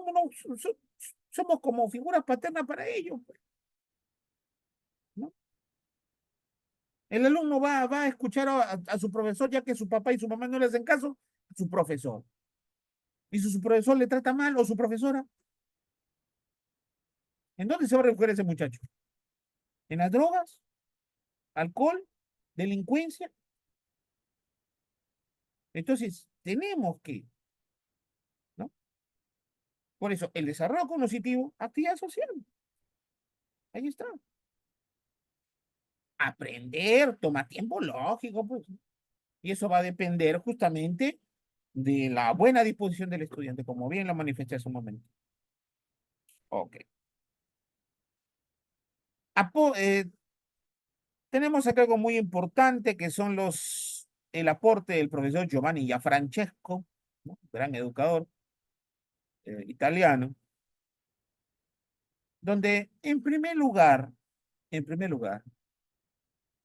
somos como figuras paternas para ellos, pues, ¿no? El alumno va a escuchar a su profesor, ya que su papá y su mamá no le hacen caso, a su profesor. Y si su profesor le trata mal o su profesora, ¿en dónde se va a refugiar ese muchacho? ¿En las drogas? ¿Alcohol? ¿Delincuencia? Entonces, tenemos que, ¿no? Por eso, el desarrollo cognitivo, actividad social. Ahí está. Aprender toma tiempo lógico, pues. Y eso va a depender justamente de la buena disposición del estudiante, como bien lo manifesté hace un momento. Ok. Apo- eh, Tenemos acá algo muy importante que son el aporte del profesor Giovanni Gianfrancesco, ¿no? Gran educador italiano, donde en primer lugar,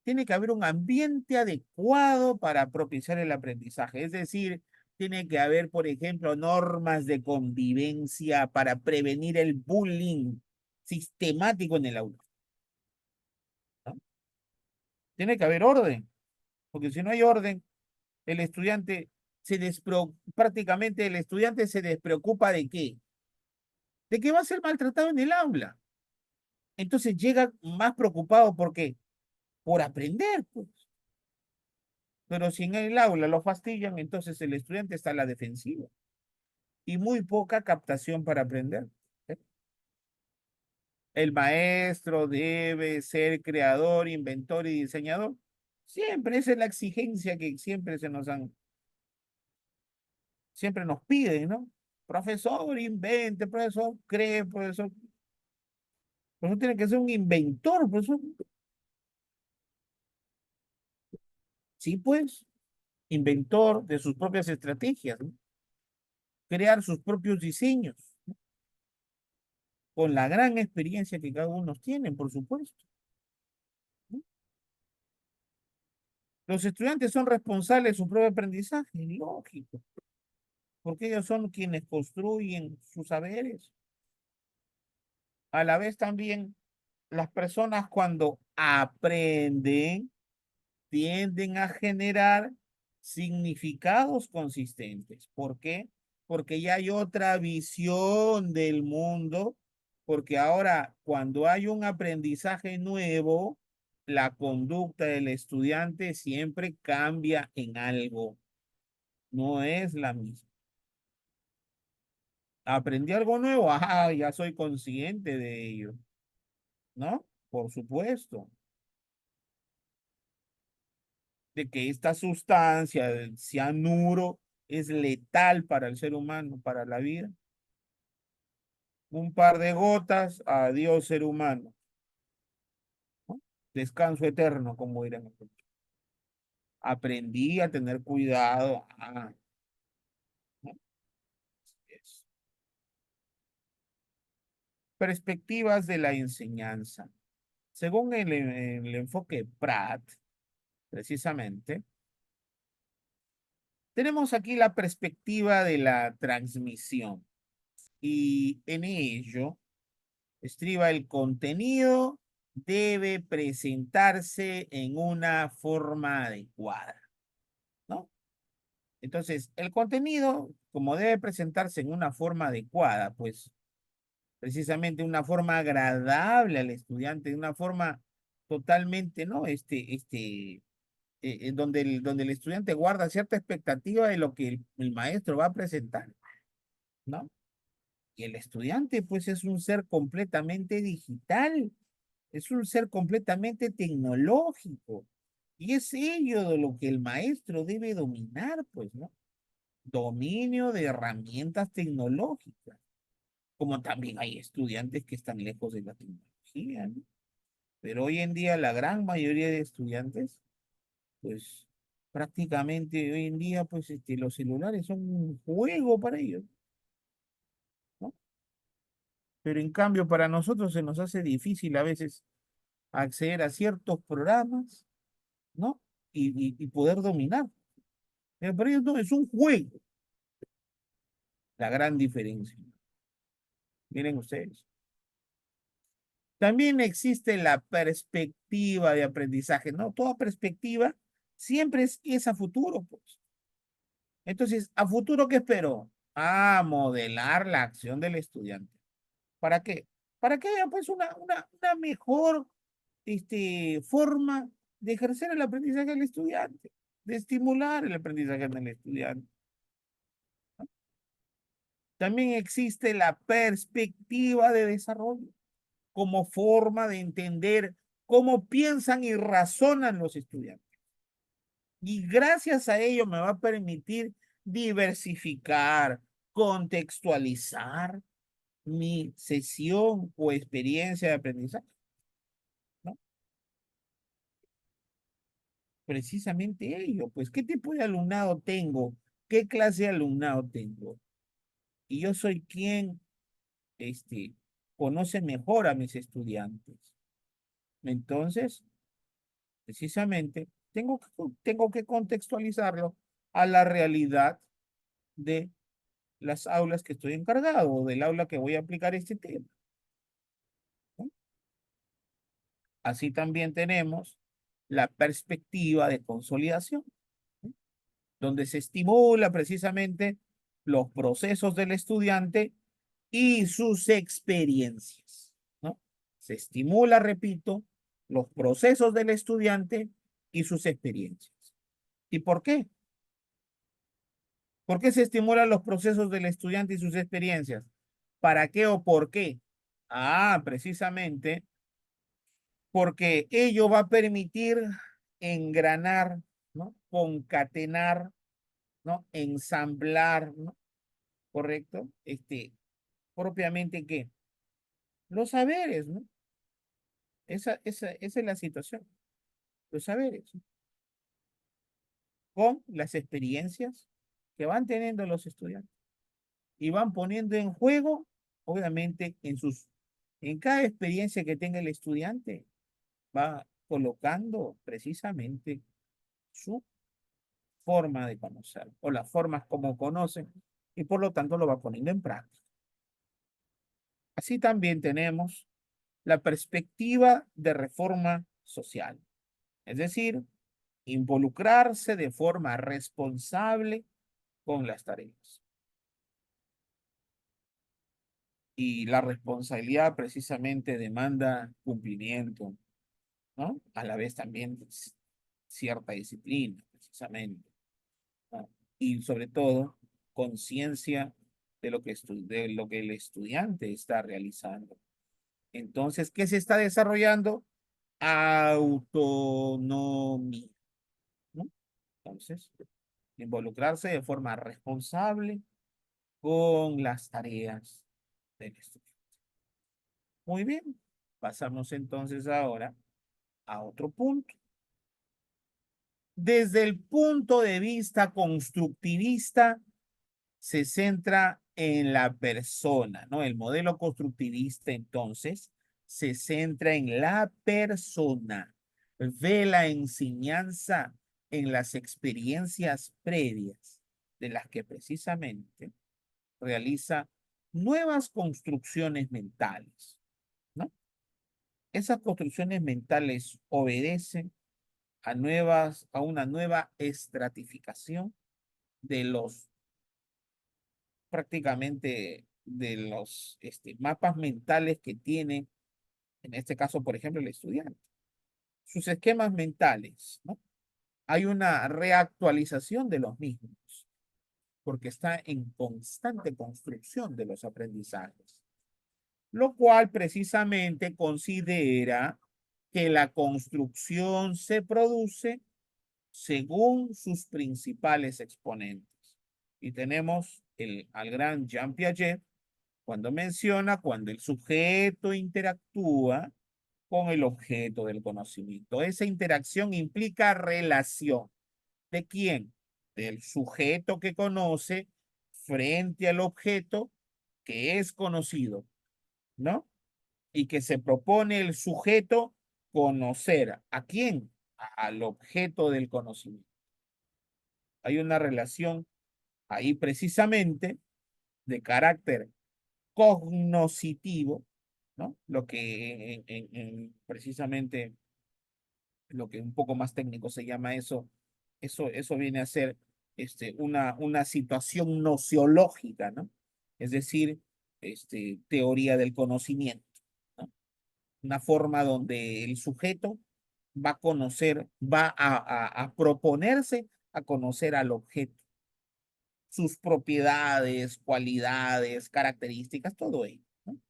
tiene que haber un ambiente adecuado para propiciar el aprendizaje. Es decir, tiene que haber, por ejemplo, normas de convivencia para prevenir el bullying sistemático en el aula, ¿no? Tiene que haber orden, porque si no hay orden, el estudiante prácticamente el estudiante se despreocupa de qué, de que va a ser maltratado en el aula. Entonces llega más preocupado por aprender, pues. Pero si en el aula lo fastidian, entonces el estudiante está a la defensiva y muy poca captación para aprender, ¿eh? El maestro debe ser creador, inventor y diseñador. Siempre esa es la exigencia que siempre nos piden, ¿no? Profesor, invente, profesor, cree, profesor. Profesor tiene que ser un inventor, profesor. Sí, pues, inventor de sus propias estrategias, ¿no? Crear sus propios diseños, con la gran experiencia que cada uno tiene, por supuesto, ¿no? Los estudiantes son responsables de su propio aprendizaje, lógico, porque ellos son quienes construyen sus saberes. A la vez también, las personas cuando aprenden tienden a generar significados consistentes. ¿Por qué? Porque ya hay otra visión del mundo, porque ahora cuando hay un aprendizaje nuevo, la conducta del estudiante siempre cambia en algo, no es la misma. Aprendí algo nuevo, ya soy consciente de ello, ¿no? Por supuesto, de que esta sustancia, el cianuro, es letal para el ser humano, para la vida. Un par de gotas, adiós ser humano, ¿no? Descanso eterno, como dirán. Aprendí a tener cuidado. ¿No? Es. Perspectivas de la enseñanza. Según el enfoque Pratt, precisamente, tenemos aquí la perspectiva de la transmisión y en ello estriba el contenido debe presentarse en una forma adecuada, ¿no? Entonces, el contenido, como debe presentarse en una forma adecuada, pues precisamente una forma agradable al estudiante, de una forma totalmente, ¿no? Donde el estudiante guarda cierta expectativa de lo que el maestro va a presentar, ¿no? Y el estudiante, pues, es un ser completamente digital, es un ser completamente tecnológico. Y es ello de lo que el maestro debe dominar, pues, ¿no? Dominio de herramientas tecnológicas, como también hay estudiantes que están lejos de la tecnología, ¿no? Pero hoy en día la gran mayoría de estudiantes, pues, prácticamente hoy en día, pues, los celulares son un juego para ellos, ¿no? Pero en cambio para nosotros se nos hace difícil a veces acceder a ciertos programas, ¿no? Y poder dominar. Pero para ellos no, es un juego. La gran diferencia. Miren ustedes. También existe la perspectiva de aprendizaje, ¿no? Toda perspectiva siempre es a futuro, pues. Entonces, ¿a futuro qué espero? A modelar la acción del estudiante. ¿Para qué? Para que haya pues una mejor forma de ejercer el aprendizaje del estudiante, de estimular el aprendizaje del estudiante. También existe la perspectiva de desarrollo como forma de entender cómo piensan y razonan los estudiantes. Y gracias a ello me va a permitir diversificar, contextualizar mi sesión o experiencia de aprendizaje, ¿no? Precisamente ello, pues, ¿qué tipo de alumnado tengo? ¿Qué clase de alumnado tengo? Y yo soy quien, conoce mejor a mis estudiantes. Entonces, precisamente, tengo que contextualizarlo a la realidad de las aulas que estoy encargado o del aula que voy a aplicar este tema, ¿no? Así también tenemos la perspectiva de consolidación, ¿no? Donde se estimula precisamente los procesos del estudiante y sus experiencias, ¿no? Se estimula, repito, los procesos del estudiante y sus experiencias. ¿Y por qué? ¿Por qué se estimulan los procesos del estudiante y sus experiencias? ¿Para qué o por qué? Ah, precisamente porque ello va a permitir engranar, ¿no? Concatenar, ¿no? Ensamblar, ¿no? ¿Correcto? Propiamente, ¿qué? Los saberes, ¿no? Esa es la situación. Los saberes, ¿no? Con las experiencias que van teniendo los estudiantes y van poniendo en juego, obviamente, en cada experiencia que tenga el estudiante, va colocando precisamente su forma de conocer o las formas como conocen y por lo tanto lo va poniendo en práctica. Así también tenemos la perspectiva de reforma social, es decir, involucrarse de forma responsable con las tareas. Y la responsabilidad precisamente demanda cumplimiento, ¿no? A la vez también cierta disciplina, precisamente, ¿no? Y sobre todo, conciencia de lo que el estudiante está realizando. Entonces, ¿qué se está desarrollando? Autonomía, ¿no? Entonces, involucrarse de forma responsable con las tareas del estudiante. Muy bien, pasamos entonces ahora a otro punto. Desde el punto de vista constructivista, se centra en la persona, ¿no? El modelo constructivista, entonces, se centra en la persona. Ve la enseñanza en las experiencias previas de las que precisamente realiza nuevas construcciones mentales, ¿no? Esas construcciones mentales obedecen a una nueva estratificación de los prácticamente de los mapas mentales que tiene, en este caso, por ejemplo, el estudiante. Sus esquemas mentales, ¿no? Hay una reactualización de los mismos, porque está en constante construcción de los aprendizajes, lo cual precisamente considera que la construcción se produce según sus principales exponentes. Y tenemos al gran Jean Piaget cuando menciona cuando el sujeto interactúa con el objeto del conocimiento. Esa interacción implica relación. ¿De quién? Del sujeto que conoce frente al objeto que es conocido, ¿no? Y que se propone el sujeto conocer. ¿A quién? al objeto del conocimiento. Hay una relación ahí precisamente de carácter cognoscitivo, ¿no? Lo que precisamente lo que un poco más técnico se llama eso viene a ser una situación nociológica, ¿no? Es decir, teoría del conocimiento, ¿no? Una forma donde el sujeto va a conocer, a proponerse a conocer al objeto, sus propiedades, cualidades, características, todo ello, ¿no?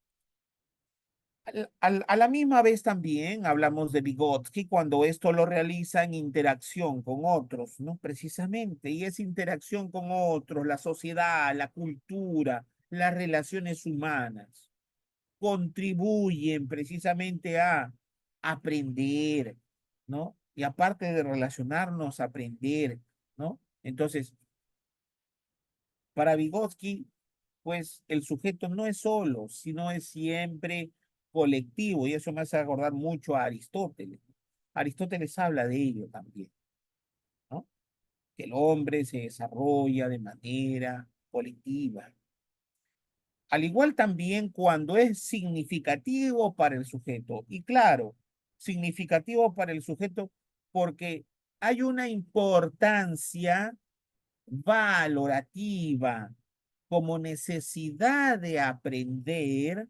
A la misma vez también hablamos de Vygotsky cuando esto lo realiza en interacción con otros, ¿no? Precisamente, y esa interacción con otros, la sociedad, la cultura, las relaciones humanas, contribuyen precisamente a aprender, ¿no? Y aparte de relacionarnos, aprender, ¿no? Entonces, para Vygotsky, pues el sujeto no es solo, sino es siempre colectivo, y eso me hace acordar mucho a Aristóteles. Aristóteles habla de ello también, ¿no? Que el hombre se desarrolla de manera colectiva. Al igual también cuando es significativo para el sujeto. Y claro, significativo para el sujeto porque hay una importancia valorativa como necesidad de aprender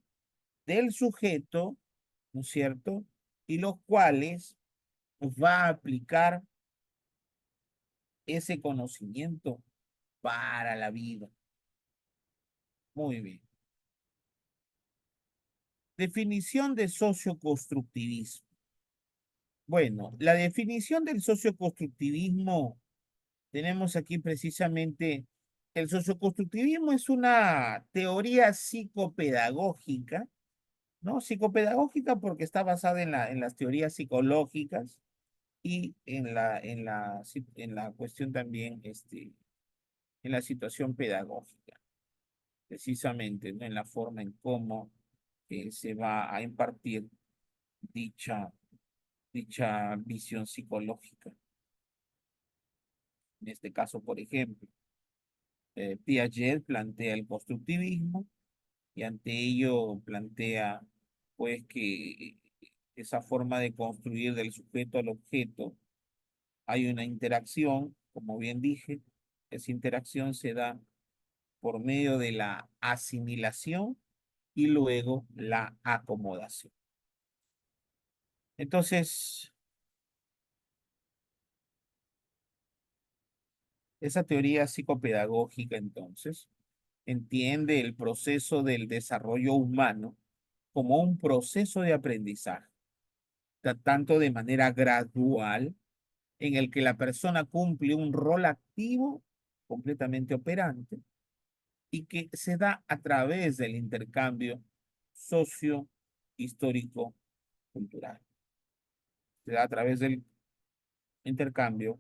del sujeto, ¿no es cierto? Y los cuales va a aplicar ese conocimiento para la vida. Muy bien. Definición de socioconstructivismo. Bueno, la definición del socioconstructivismo, tenemos aquí precisamente, el socioconstructivismo es una teoría psicopedagógica, ¿no? Psicopedagógica porque está basada en las teorías psicológicas y en la cuestión también, en la situación pedagógica, precisamente, ¿no? En la forma en cómo se va a impartir dicha, dicha visión psicológica. En este caso, por ejemplo, Piaget plantea el constructivismo y ante ello plantea, pues, que esa forma de construir del sujeto al objeto hay una interacción, como bien dije, esa interacción se da por medio de la asimilación y luego la acomodación. Entonces, esa teoría psicopedagógica, entonces, entiende el proceso del desarrollo humano como un proceso de aprendizaje, tanto de manera gradual, en el que la persona cumple un rol activo completamente operante y que se da a través del intercambio socio-histórico cultural. Se da a través del intercambio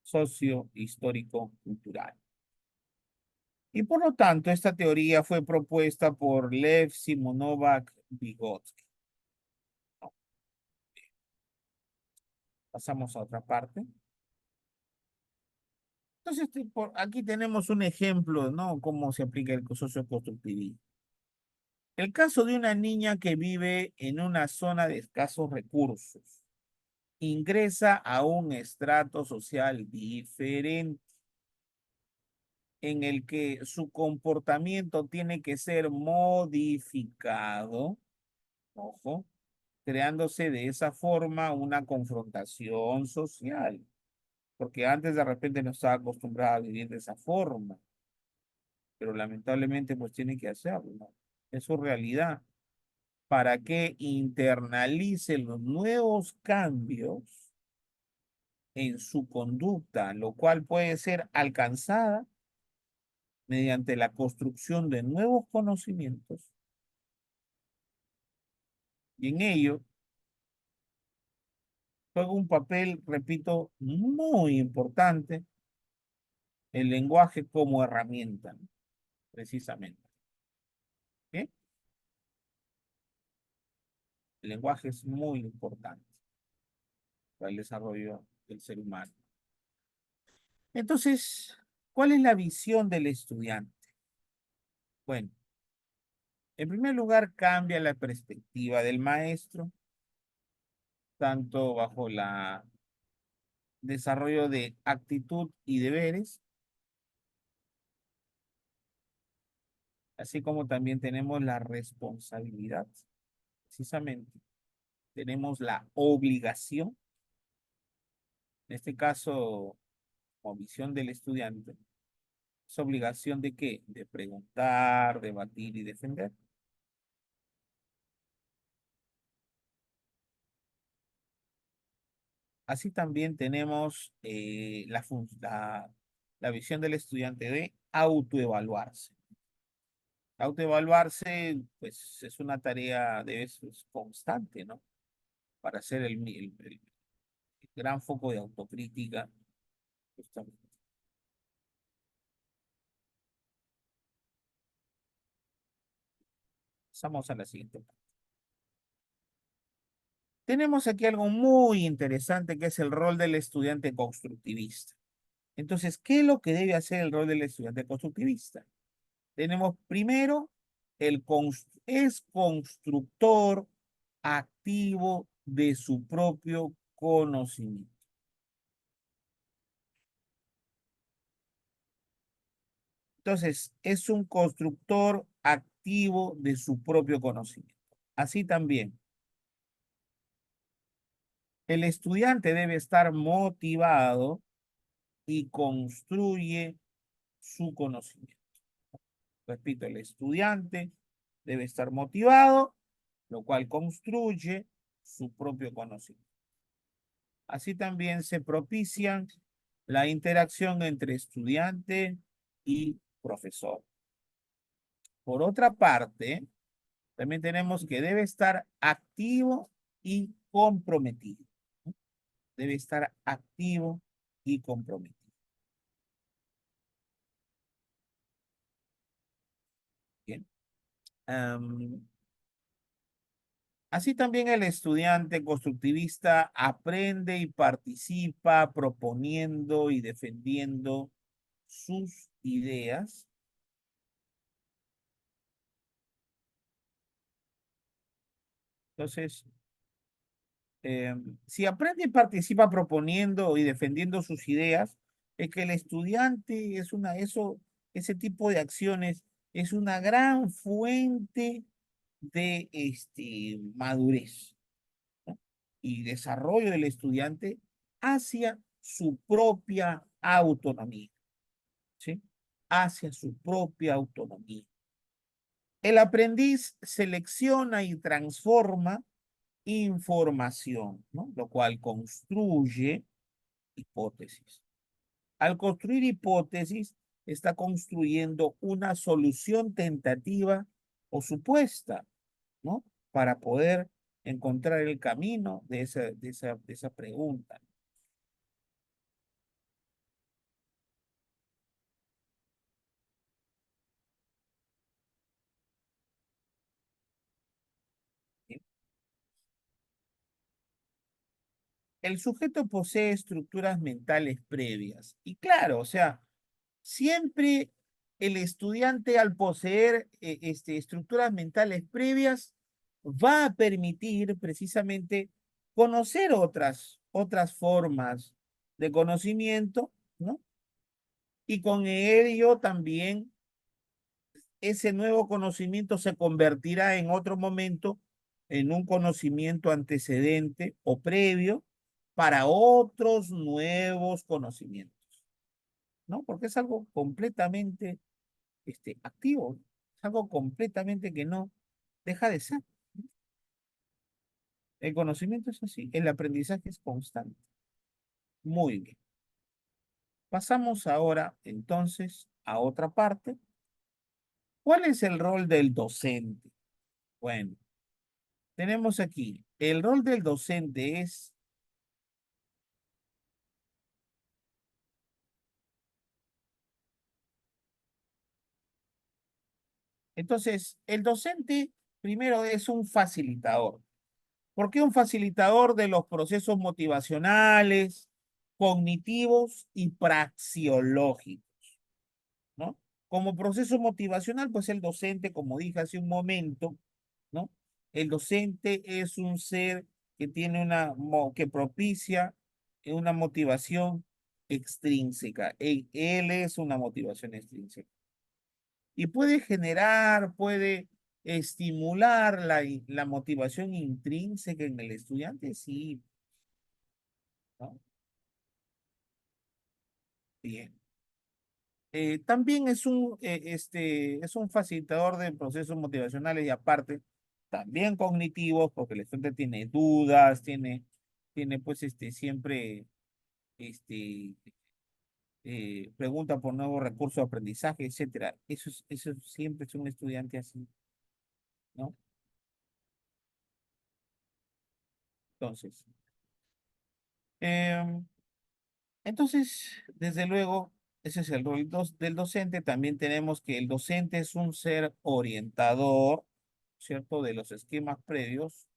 socio-histórico cultural. Y por lo tanto, esta teoría fue propuesta por Lev Simonovac Vygotsky. Pasamos a otra parte. Entonces, aquí tenemos un ejemplo, ¿no? Cómo se aplica el socioconstructivismo. El caso de una niña que vive en una zona de escasos recursos. Ingresa a un estrato social diferente en el que su comportamiento tiene que ser modificado, ojo, creándose de esa forma una confrontación social, porque antes de repente no estaba acostumbrada a vivir de esa forma, pero lamentablemente pues tiene que hacerlo, ¿no? Es su realidad, para que internalice los nuevos cambios en su conducta, lo cual puede ser alcanzada mediante la construcción de nuevos conocimientos y en ello juega un papel, repito, muy importante el lenguaje como herramienta, ¿no? Precisamente. ¿Ok? El lenguaje es muy importante para el desarrollo del ser humano. Entonces, ¿cuál es la visión del estudiante? Bueno, en primer lugar, cambia la perspectiva del maestro, tanto bajo la desarrollo de actitud y deberes, así como también tenemos la responsabilidad. Precisamente, tenemos la obligación, en este caso, como visión del estudiante, es obligación de qué? De preguntar, debatir y defender. Así también tenemos la visión del estudiante de autoevaluarse. Autoevaluarse, pues, es una tarea de veces constante, ¿no? Para hacer el gran foco de autocrítica, justamente. Pasamos a la siguiente parte. Tenemos aquí algo muy interesante que es el rol del estudiante constructivista. Entonces, ¿qué es lo que debe hacer el rol del estudiante constructivista? Tenemos primero, es constructor activo de su propio conocimiento. Entonces, es un constructor activo de su propio conocimiento. Así también, el estudiante debe estar motivado y construye su conocimiento. Repito, el estudiante debe estar motivado, lo cual construye su propio conocimiento. Así también se propician la interacción entre estudiante y profesor. Por otra parte, también tenemos que debe estar activo y comprometido. Debe estar activo y comprometido. Bien. Am, Así también el estudiante constructivista aprende y participa proponiendo y defendiendo sus ideas. Entonces, si aprende y participa proponiendo y defendiendo sus ideas, es que el estudiante ese tipo de acciones es una gran fuente de madurez, ¿no? Y desarrollo del estudiante hacia su propia autonomía, ¿sí? Hacia su propia autonomía. El aprendiz selecciona y transforma información, ¿no? Lo cual construye hipótesis. Al construir hipótesis, está construyendo una solución tentativa o supuesta, ¿no? Para poder encontrar el camino de esa pregunta. ¿Sí? El sujeto posee estructuras mentales previas. Y claro, o sea, siempre el estudiante al poseer estructuras mentales previas va a permitir precisamente conocer otras formas de conocimiento, ¿no? Y con ello también ese nuevo conocimiento se convertirá en otro momento en un conocimiento antecedente o previo para otros nuevos conocimientos, ¿no? Porque es algo completamente activo, es algo completamente que no deja de ser. El conocimiento es así, el aprendizaje es constante. Muy bien. Pasamos ahora entonces a otra parte. ¿Cuál es el rol del docente? Bueno, tenemos aquí, el rol del docente es, entonces, el docente primero es un facilitador. ¿Por qué un facilitador de los procesos motivacionales, cognitivos y praxiológicos? ¿No? Como proceso motivacional, pues el docente, como dije hace un momento, ¿no? El docente es un ser que tiene que propicia una motivación extrínseca. Él es una motivación extrínseca. Y puede generar, puede estimular la motivación intrínseca en el estudiante, sí, ¿no? Bien. También es un facilitador de procesos motivacionales y aparte, también cognitivos, porque el estudiante tiene dudas, tiene pues siempre este, pregunta por nuevos recursos de aprendizaje, etcétera. Eso siempre es un estudiante así, ¿no? Entonces, em, desde luego, ese es el rol del docente. También tenemos que el docente es un ser orientador, ¿cierto? De los esquemas previos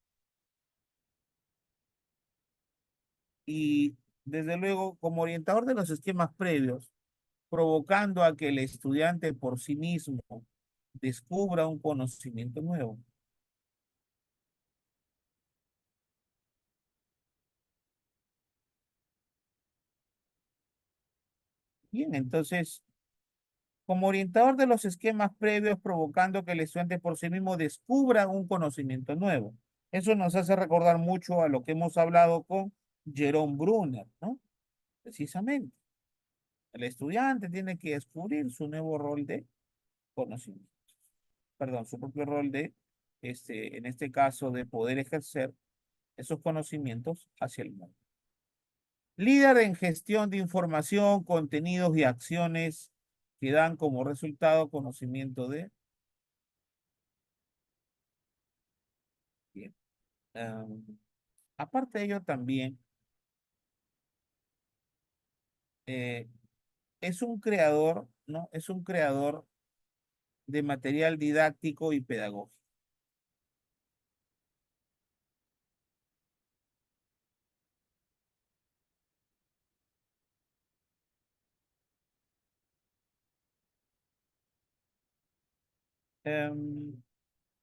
y desde luego, como orientador de los esquemas previos, provocando a que el estudiante por sí mismo descubra un conocimiento nuevo. Bien, entonces, como orientador de los esquemas previos, provocando que el estudiante por sí mismo descubra un conocimiento nuevo. Eso nos hace recordar mucho a lo que hemos hablado con Jerome Brunner, ¿no? Precisamente, el estudiante tiene que descubrir su nuevo rol de conocimiento, perdón, su propio rol de, en este caso, de poder ejercer esos conocimientos hacia el mundo. Líder en gestión de información, contenidos y acciones que dan como resultado conocimiento de... Bien. Aparte de ello, también eh, es un creador, ¿no? Es un creador de material didáctico y pedagógico. Em,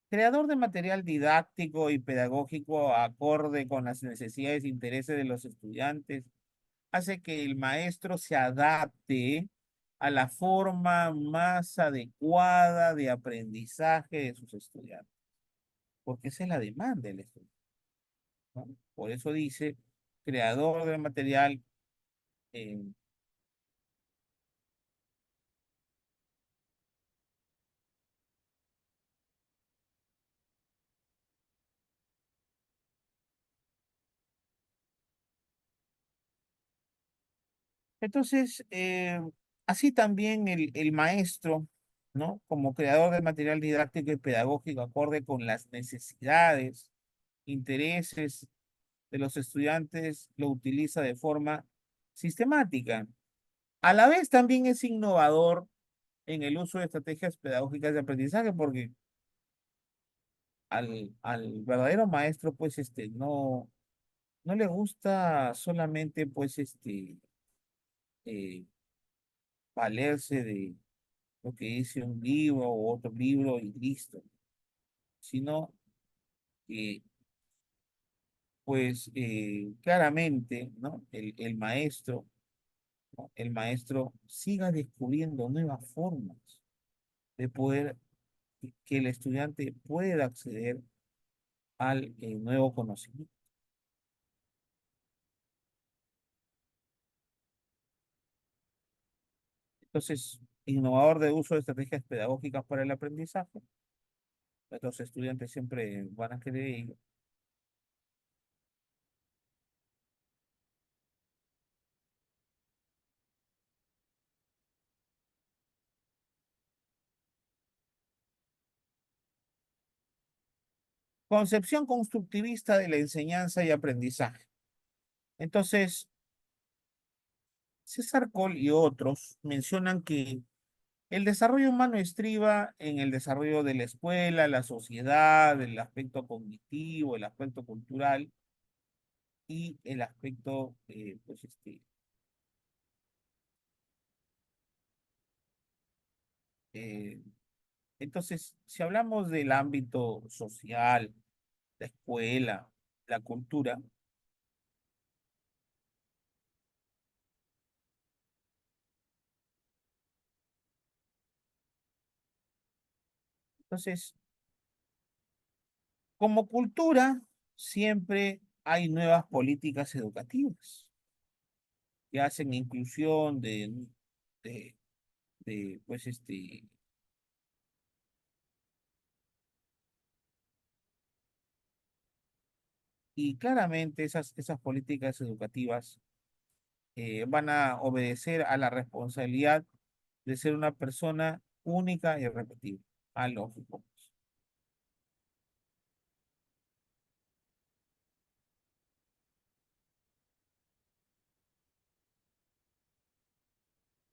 Creador de material didáctico y pedagógico acorde con las necesidades e intereses de los estudiantes, hace que el maestro se adapte a la forma más adecuada de aprendizaje de sus estudiantes, porque esa es la demanda del estudiante, ¿no? Por eso dice, creador de material. eh, entonces, así también el maestro, ¿no? Como creador de material didáctico y pedagógico acorde con las necesidades, intereses de los estudiantes, lo utiliza de forma sistemática. A la vez también es innovador en el uso de estrategias pedagógicas de aprendizaje porque al verdadero maestro pues no le gusta solamente pues eh, valerse de lo que dice un libro o otro libro y listo, sino que pues claramente, ¿no? El maestro, ¿no? El maestro siga descubriendo nuevas formas de poder que el estudiante pueda acceder al nuevo conocimiento. Entonces, innovador de uso de estrategias pedagógicas para el aprendizaje. Los estudiantes siempre van a querer ello. Concepción constructivista de la enseñanza y aprendizaje. Entonces, César Cole y otros mencionan que El desarrollo humano estriba en el desarrollo de la escuela, la sociedad, el aspecto cognitivo, el aspecto cultural y el aspecto, eh, entonces, si hablamos del ámbito social, la escuela, la cultura, entonces, como cultura, siempre hay nuevas políticas educativas que hacen inclusión de, de, pues, este, y claramente esas políticas educativas van a obedecer a la responsabilidad de ser una persona única e irrepetible. A lógico.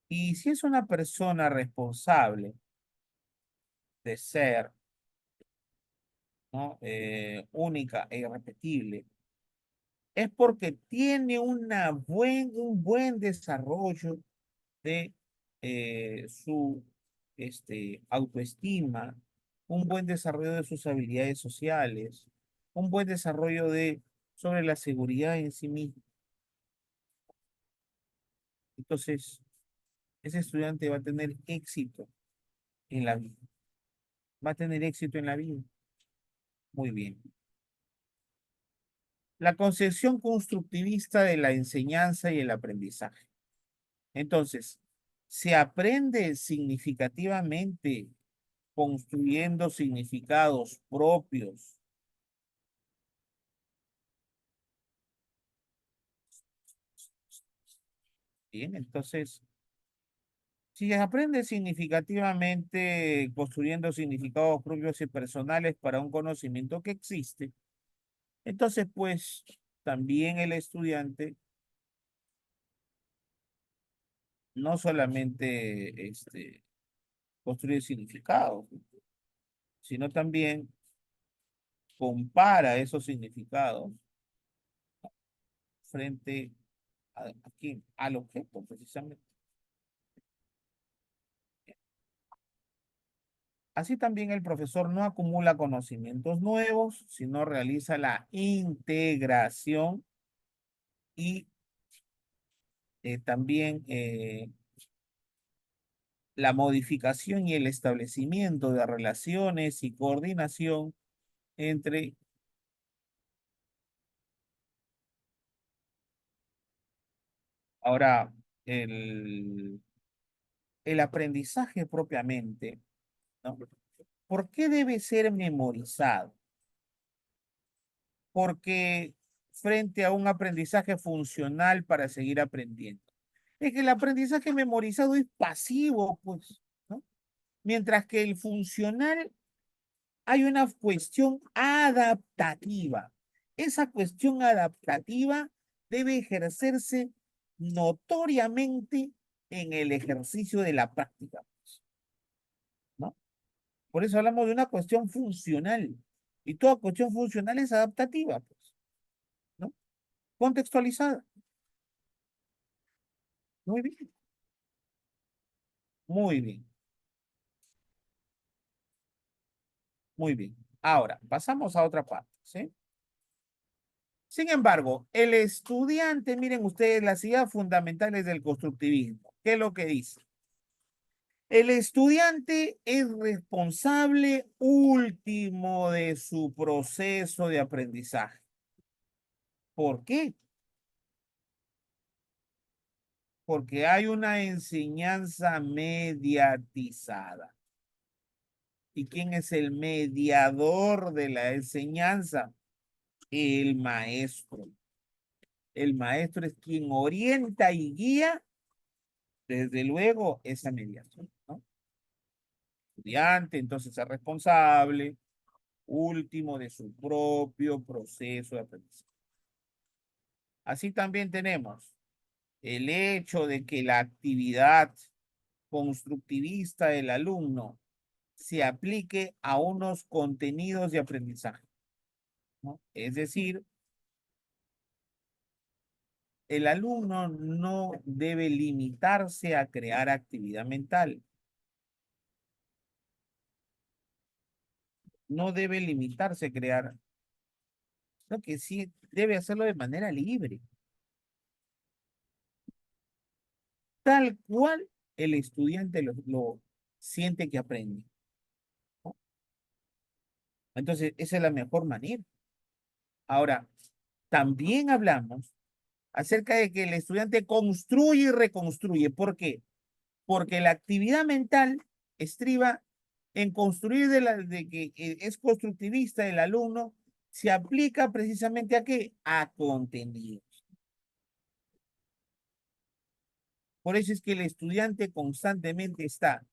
Y si es una persona responsable de ser, ¿no? Única e irrepetible, es porque tiene un buen desarrollo de su autoestima, un buen desarrollo de sus habilidades sociales, un buen desarrollo sobre la seguridad en sí mismo. Entonces, ese estudiante va a tener éxito en la vida, va a tener éxito en la vida. Muy bien. La concepción constructivista de la enseñanza y el aprendizaje. Entonces, se aprende significativamente construyendo significados propios. Bien, entonces, si se aprende significativamente construyendo significados propios y personales para un conocimiento que existe, entonces, pues, también el estudiante no solamente construye significados, sino también compara esos significados frente a quién, al objeto, precisamente. Así también el profesor no acumula conocimientos nuevos, sino realiza la integración y también la modificación y el establecimiento de relaciones y coordinación entre, ahora, el, el aprendizaje propiamente, ¿no? ¿Por qué debe ser memorizado? Porque frente a un aprendizaje funcional para seguir aprendiendo. Es que el aprendizaje memorizado es pasivo, pues, ¿no? Mientras que el funcional hay una cuestión adaptativa. Esa cuestión adaptativa debe ejercerse notoriamente en el ejercicio de la práctica, ¿no? Por eso hablamos de una cuestión funcional. Y toda cuestión funcional es adaptativa, pues, ¿no? Contextualizada. Muy bien, muy bien, muy bien. Ahora, pasamos a otra parte, ¿sí? Sin embargo, el estudiante, miren ustedes las ideas fundamentales del constructivismo. ¿Qué es lo que dice? El estudiante es responsable último de su proceso de aprendizaje. ¿Por qué? Porque hay una enseñanza mediatizada. ¿Y quién es el mediador de la enseñanza? El maestro. El maestro es quien orienta y guía, desde luego, esa mediación, ¿no? Estudiante, entonces es responsable último de su propio proceso de aprendizaje. Así también tenemos el hecho de que la actividad constructivista del alumno se aplique a unos contenidos de aprendizaje, ¿no? Es decir, el alumno no debe limitarse a crear actividad mental, no debe limitarse a crear, lo que sí debe hacerlo de manera libre, tal cual el estudiante lo siente que aprende, ¿no? Entonces, esa es la mejor manera. Ahora, también hablamos acerca de que el estudiante construye y reconstruye. ¿Por qué? Porque la actividad mental estriba en construir de que es constructivista el alumno, se aplica precisamente a qué? A contenidos. Por eso es que el estudiante constantemente está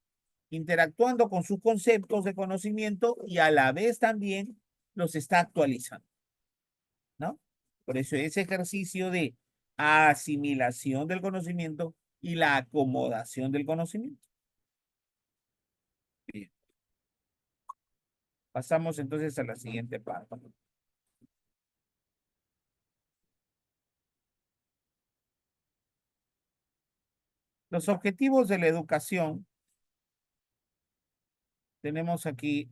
interactuando con sus conceptos de conocimiento y a la vez también los está actualizando, ¿no? Por eso ese ejercicio de asimilación del conocimiento y la acomodación del conocimiento. Bien, pasamos entonces a la siguiente parte. Los objetivos de la educación, tenemos aquí,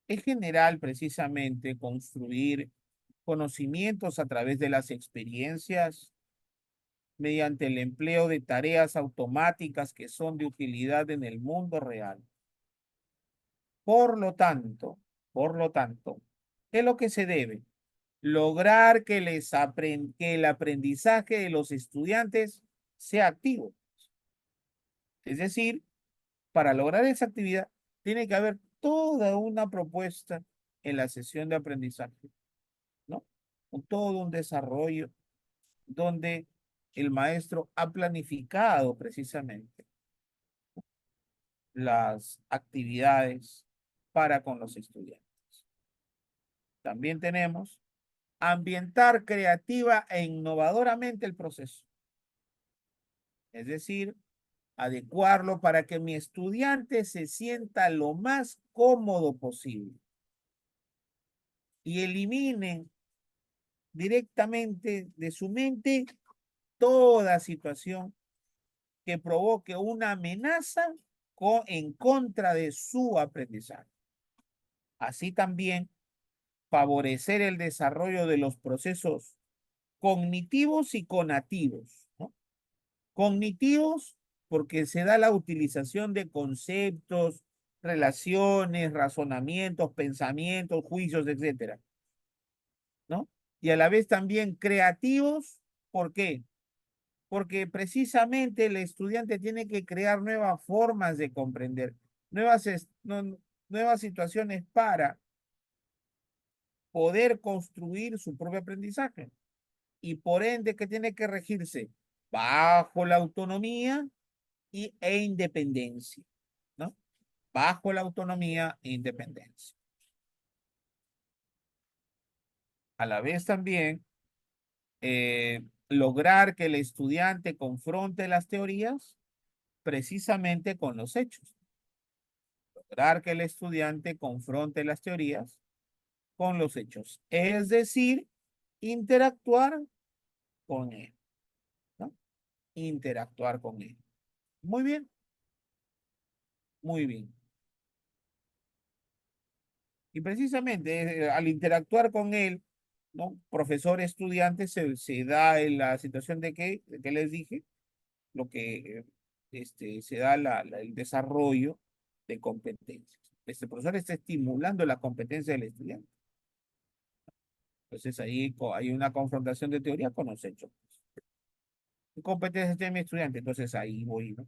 en general, precisamente construir conocimientos a través de las experiencias, mediante el empleo de tareas automáticas que son de utilidad en el mundo real. Por lo tanto, por lo tanto, ¿qué es lo que se debe? Lograr que el aprendizaje de los estudiantes sea activo. Es decir, para lograr esa actividad, tiene que haber toda una propuesta en la sesión de aprendizaje, ¿no? Con todo un desarrollo donde el maestro ha planificado precisamente las actividades para con los estudiantes. También tenemos ambientar creativa e innovadoramente el proceso. Es decir, adecuarlo para que mi estudiante se sienta lo más cómodo posible y elimine directamente de su mente toda situación que provoque una amenaza en contra de su aprendizaje. Así también favorecer el desarrollo de los procesos cognitivos y conativos, ¿no? Cognitivos porque se da la utilización de conceptos, relaciones, razonamientos, pensamientos, juicios, etcétera, ¿no? Y a la vez también creativos, ¿por qué? Porque precisamente el estudiante tiene que crear nuevas formas de comprender, nuevas situaciones para poder construir su propio aprendizaje. Y por ende, que tiene que regirse bajo la autonomía e independencia, ¿no? Bajo la autonomía e independencia. A la vez también, lograr que el estudiante confronte las teorías precisamente con los hechos. Lograr que el estudiante confronte las teorías con los hechos. Es decir, interactuar con él, ¿no? Interactuar con él. Muy bien, muy bien. Y precisamente al interactuar con él, ¿no? Profesor, estudiante, se da en la situación de que les dije, lo que se da el desarrollo de competencias. Este profesor está estimulando la competencia del estudiante. Entonces ahí hay una confrontación de teoría con los hechos. ¿Qué competencia tiene mi estudiante? Entonces ahí voy, ¿no?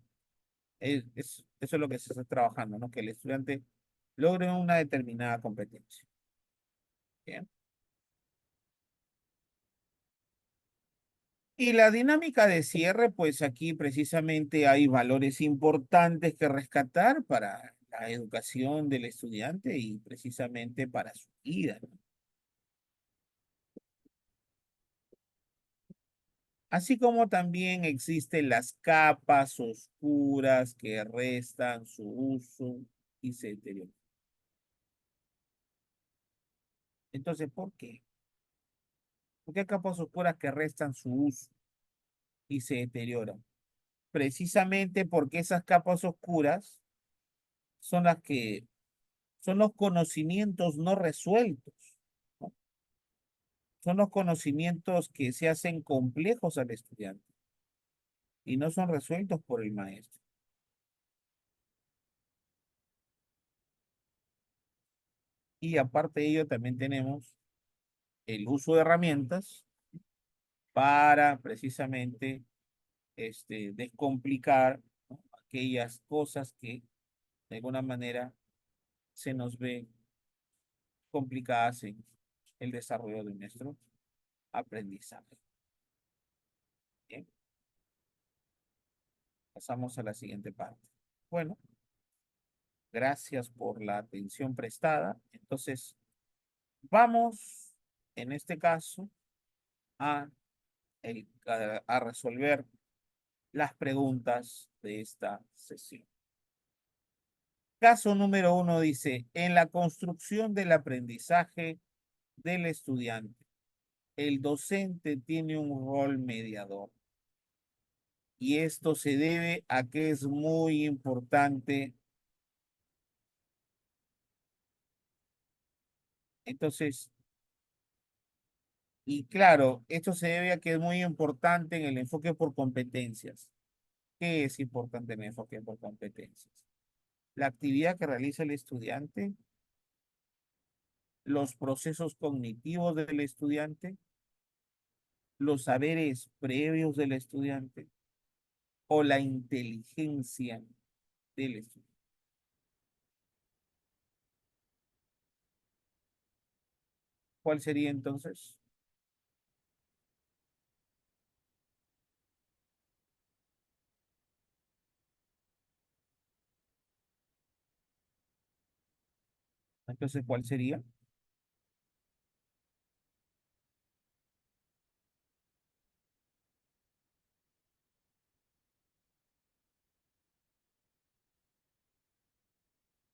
Eso es lo que se está trabajando, ¿no? Que el estudiante logre una determinada competencia. Bien. Y la dinámica de cierre, pues aquí precisamente hay valores importantes que rescatar para la educación del estudiante y precisamente para su vida, ¿no? Así como también existen las capas oscuras que restan su uso y se deterioran. Entonces, ¿por qué? ¿Por qué capas oscuras que restan su uso y se deterioran? Precisamente porque esas capas oscuras son las que son los conocimientos no resueltos, ¿no? Son los conocimientos que se hacen complejos al estudiante y no son resueltos por el maestro. Y aparte de ello, también tenemos el uso de herramientas para precisamente descomplicar, ¿no? Aquellas cosas que de alguna manera se nos ven complicadas en el desarrollo de nuestro aprendizaje. Bien, pasamos a la siguiente parte. Bueno, gracias por la atención prestada. Entonces, vamos en este caso a, a resolver las preguntas de esta sesión. Caso número 1 dice, en la construcción del aprendizaje del estudiante, el docente tiene un rol mediador y esto se debe a que es muy importante. Entonces, y claro, esto se debe a que es muy importante en el enfoque por competencias. ¿Qué es importante en el enfoque por competencias? La actividad que realiza el estudiante, los procesos cognitivos del estudiante, los saberes previos del estudiante o la inteligencia del estudiante. ¿Cuál sería entonces? Entonces, ¿cuál sería?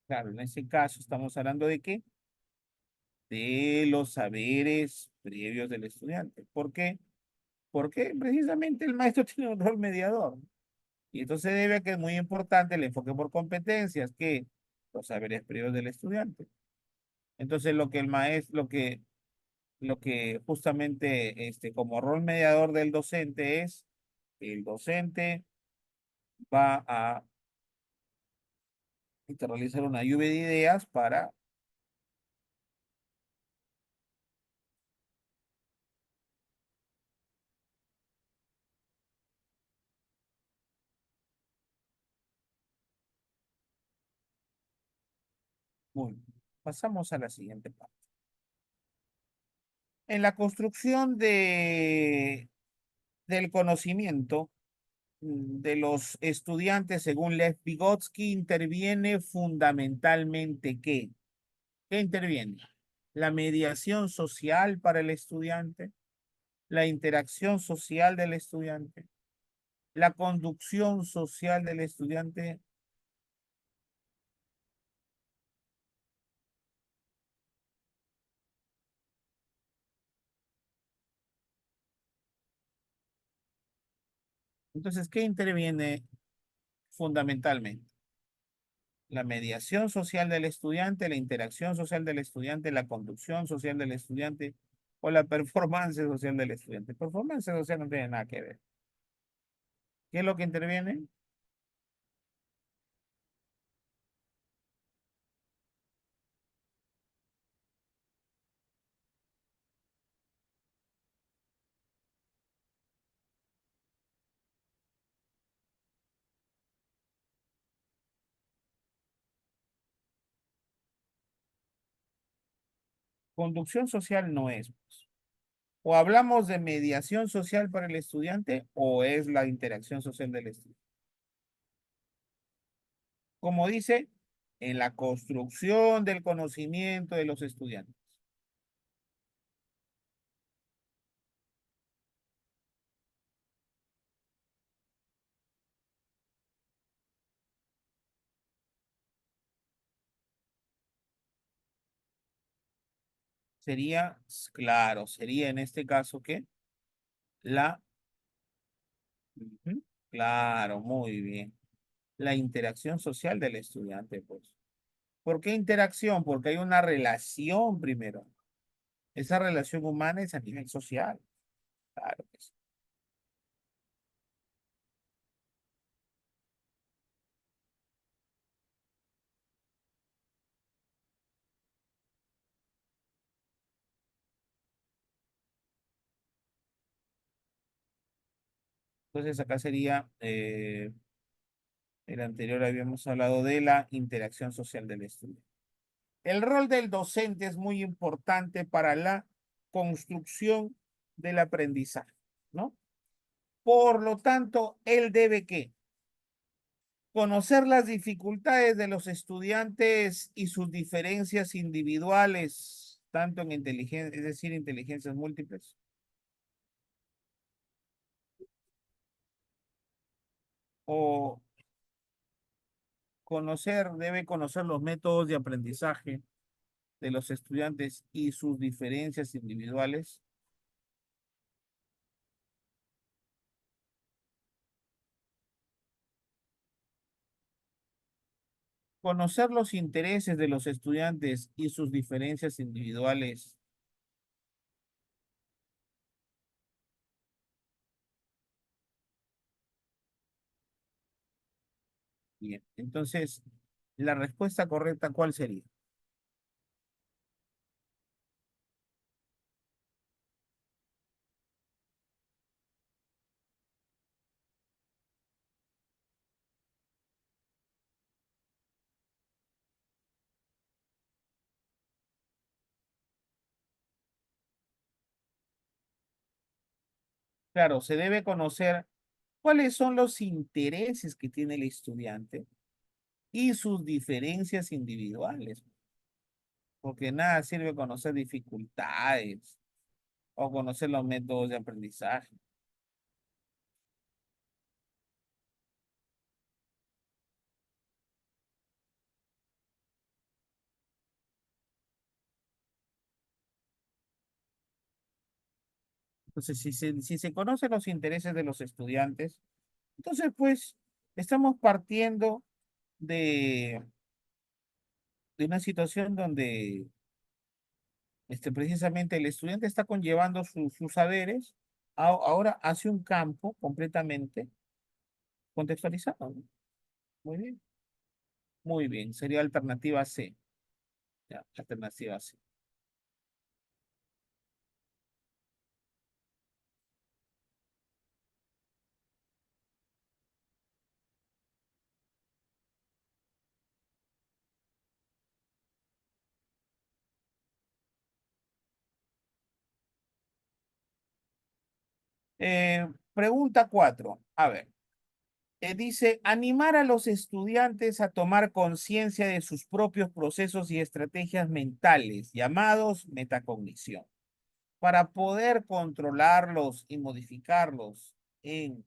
Claro, en ese caso estamos hablando de qué? De los saberes previos del estudiante. ¿Por qué? Porque precisamente el maestro tiene un rol mediador. Y entonces debe a que es muy importante el enfoque por competencias, que los saberes previos del estudiante. Entonces lo que el maestro, lo que justamente como rol mediador del docente es, el docente va a realizar una lluvia de ideas para, muy bien. Pasamos a la siguiente parte. En la construcción del conocimiento de los estudiantes, según Lev Vygotsky, interviene fundamentalmente ¿qué? ¿Qué interviene? La mediación social para el estudiante, la interacción social del estudiante, la conducción social del estudiante. Entonces, ¿qué interviene fundamentalmente? La mediación social del estudiante, la interacción social del estudiante, la conducción social del estudiante o la performance social del estudiante. Performance social no tiene nada que ver. ¿Qué es lo que interviene? Conducción social no es, pues. O hablamos de mediación social para el estudiante o es la interacción social del estudiante. Como dice, en la construcción del conocimiento de los estudiantes. Sería, claro, sería en este caso que la, ujú, claro, muy bien, la interacción social del estudiante, pues. ¿Por qué interacción? Porque hay una relación primero. Esa relación humana es a nivel social. Claro que sí. Entonces acá sería, el anterior habíamos hablado de la interacción social del estudiante. El rol del docente es muy importante para la construcción del aprendizaje, ¿no? Por lo tanto, él debe ¿qué? Conocer las dificultades de los estudiantes y sus diferencias individuales, tanto en inteligencia, es decir, inteligencias múltiples, o debe conocer los métodos de aprendizaje de los estudiantes y sus diferencias individuales. Conocer los intereses de los estudiantes y sus diferencias individuales. Bien, entonces, la respuesta correcta, ¿cuál sería? Claro, se debe conocer cuáles son los intereses que tiene el estudiante y sus diferencias individuales, porque nada sirve conocer dificultades o conocer los métodos de aprendizaje. Entonces, si se conocen los intereses de los estudiantes, entonces, pues, estamos partiendo de, de una situación donde precisamente el estudiante está conllevando sus saberes, ahora hace un campo completamente contextualizado, ¿no? Muy bien, muy bien. Sería alternativa C. Ya, alternativa C. Pregunta 4. A ver, dice, animar a los estudiantes a tomar conciencia de sus propios procesos y estrategias mentales, llamados metacognición, para poder controlarlos y modificarlos en...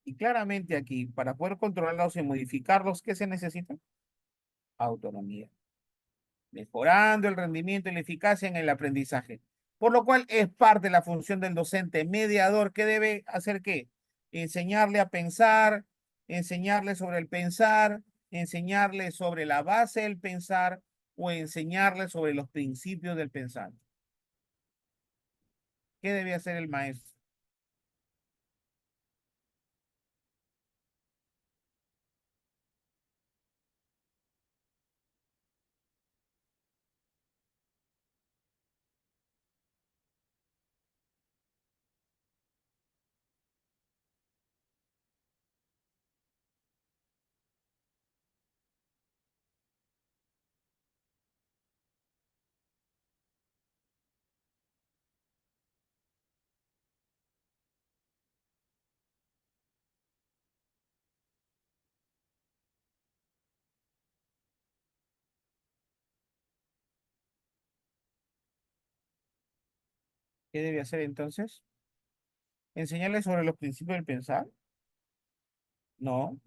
Y claramente aquí, para poder controlarlos y modificarlos, ¿qué se necesita? Autonomía, mejorando el rendimiento y la eficacia en el aprendizaje. Por lo cual es parte de la función del docente mediador que debe hacer qué? Enseñarle a pensar, enseñarle sobre el pensar, enseñarle sobre la base del pensar o enseñarle sobre los principios del pensar. ¿Qué debe hacer el maestro? ¿Qué debe hacer entonces? ¿Enseñarle sobre los principios del pensar? No.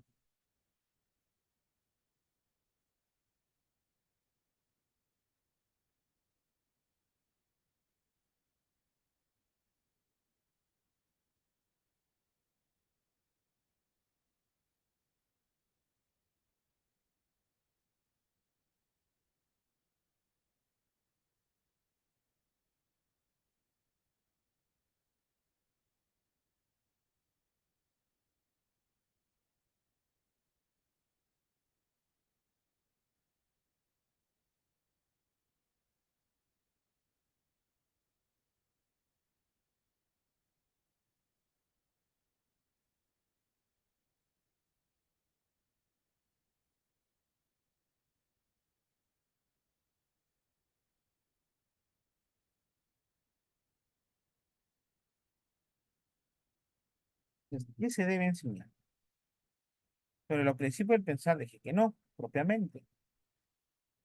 ¿Qué se debe enseñar? Pero los principios del pensar dije que no, propiamente.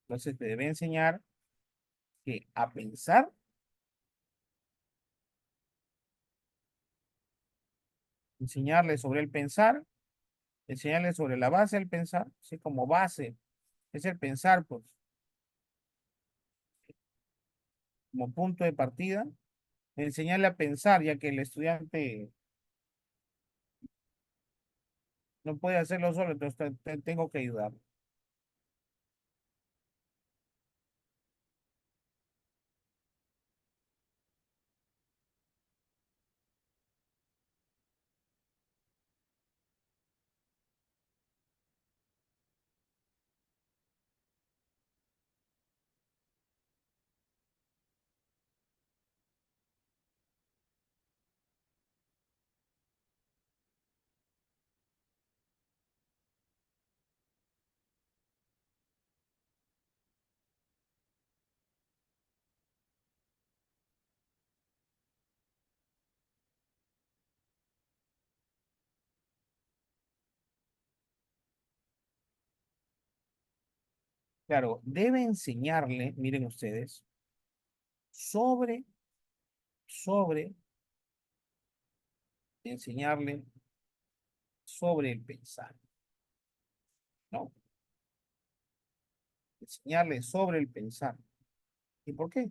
Entonces te debe enseñar que a pensar, enseñarle sobre el pensar, enseñarle sobre la base del pensar, así como base es el pensar, pues, como punto de partida, enseñarle a pensar, ya que el estudiante no puede hacerlo solo, entonces tengo que ayudar. Claro, debe enseñarle, miren ustedes, sobre, sobre, enseñarle sobre el pensar, ¿no? Enseñarle sobre el pensar. ¿Y por qué?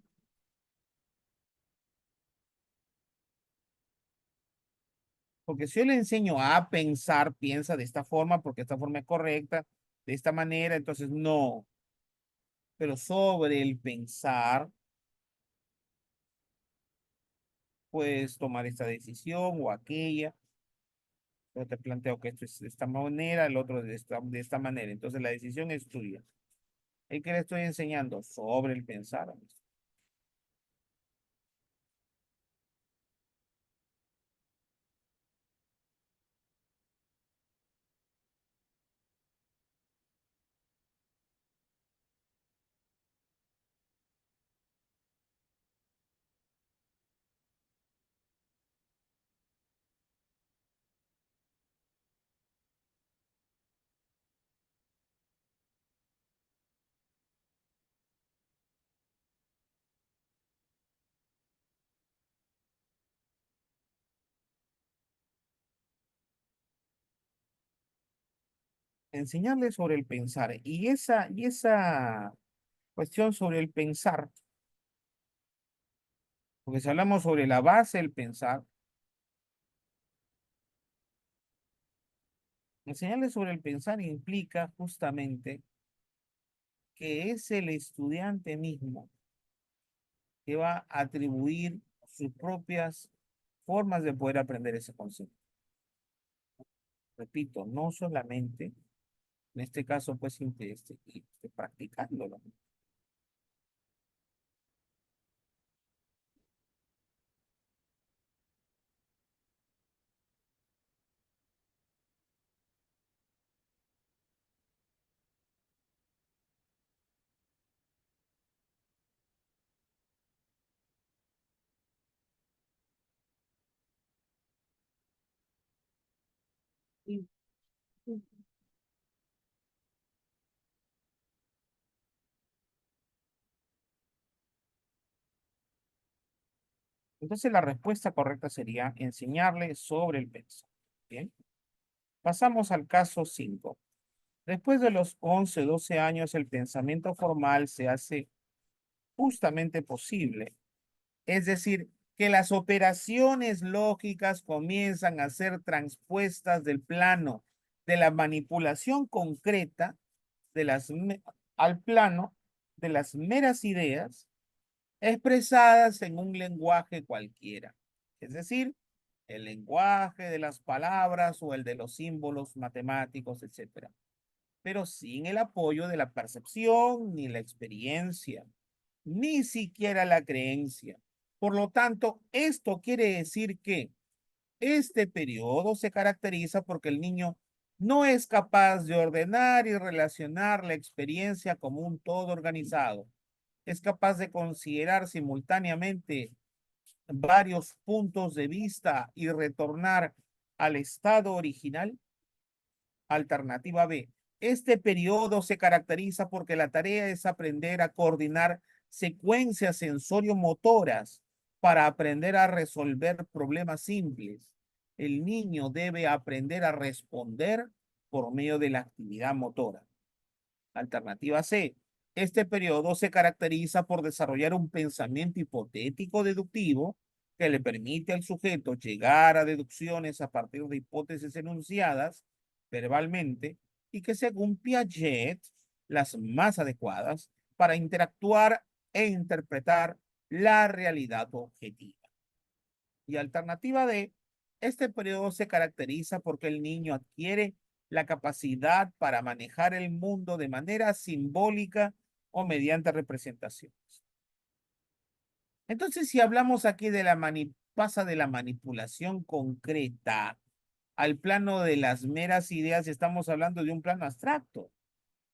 Porque si yo le enseño a pensar, piensa de esta forma, porque esta forma es correcta, de esta manera, entonces no. Pero sobre el pensar, puedes tomar esta decisión o aquella. Yo te planteo que esto es de esta manera, el otro de esta manera. Entonces la decisión es tuya. ¿Y qué le estoy enseñando? Sobre el pensar. Enseñarle sobre el pensar. Y esa cuestión sobre el pensar, porque si hablamos sobre la base del pensar, enseñarle sobre el pensar implica justamente que es el estudiante mismo que va a atribuir sus propias formas de poder aprender ese concepto. Repito, no solamente, en este caso, pues, practicándolo. Y- Entonces la respuesta correcta sería enseñarle sobre el pensar. Bien, pasamos al caso 5. Después de los 11, 12 años, el pensamiento formal se hace justamente posible. Es decir, que las operaciones lógicas comienzan a ser transpuestas del plano de la manipulación concreta de al plano de las meras ideas expresadas en un lenguaje cualquiera. Es decir, el lenguaje de las palabras o el de los símbolos matemáticos, etcétera, pero sin el apoyo de la percepción ni la experiencia, ni siquiera la creencia. Por lo tanto, esto quiere decir que este periodo se caracteriza porque el niño no es capaz de ordenar y relacionar la experiencia como un todo organizado. Es capaz de considerar simultáneamente varios puntos de vista y retornar al estado original. Alternativa B. Este periodo se caracteriza porque la tarea es aprender a coordinar secuencias sensorio-motoras para aprender a resolver problemas simples. El niño debe aprender a responder por medio de la actividad motora. Alternativa C. Este periodo se caracteriza por desarrollar un pensamiento hipotético deductivo que le permite al sujeto llegar a deducciones a partir de hipótesis enunciadas verbalmente y que según Piaget, las más adecuadas para interactuar e interpretar la realidad objetiva. Y alternativa D, este periodo se caracteriza porque el niño adquiere la capacidad para manejar el mundo de manera simbólica o mediante representaciones. Entonces, si hablamos aquí de pasa de la manipulación concreta al plano de las meras ideas, estamos hablando de un plano abstracto.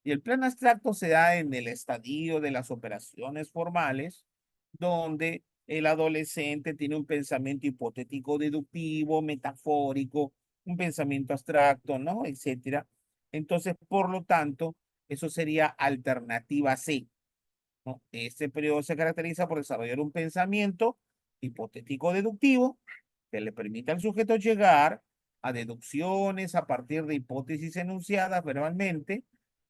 Y el plano abstracto se da en el estadio de las operaciones formales, donde el adolescente tiene un pensamiento hipotético deductivo, metafórico, un pensamiento abstracto, ¿no? Etcétera. Entonces, por lo tanto, eso sería alternativa C, ¿no? Este periodo se caracteriza por desarrollar un pensamiento hipotético deductivo que le permite al sujeto llegar a deducciones a partir de hipótesis enunciadas verbalmente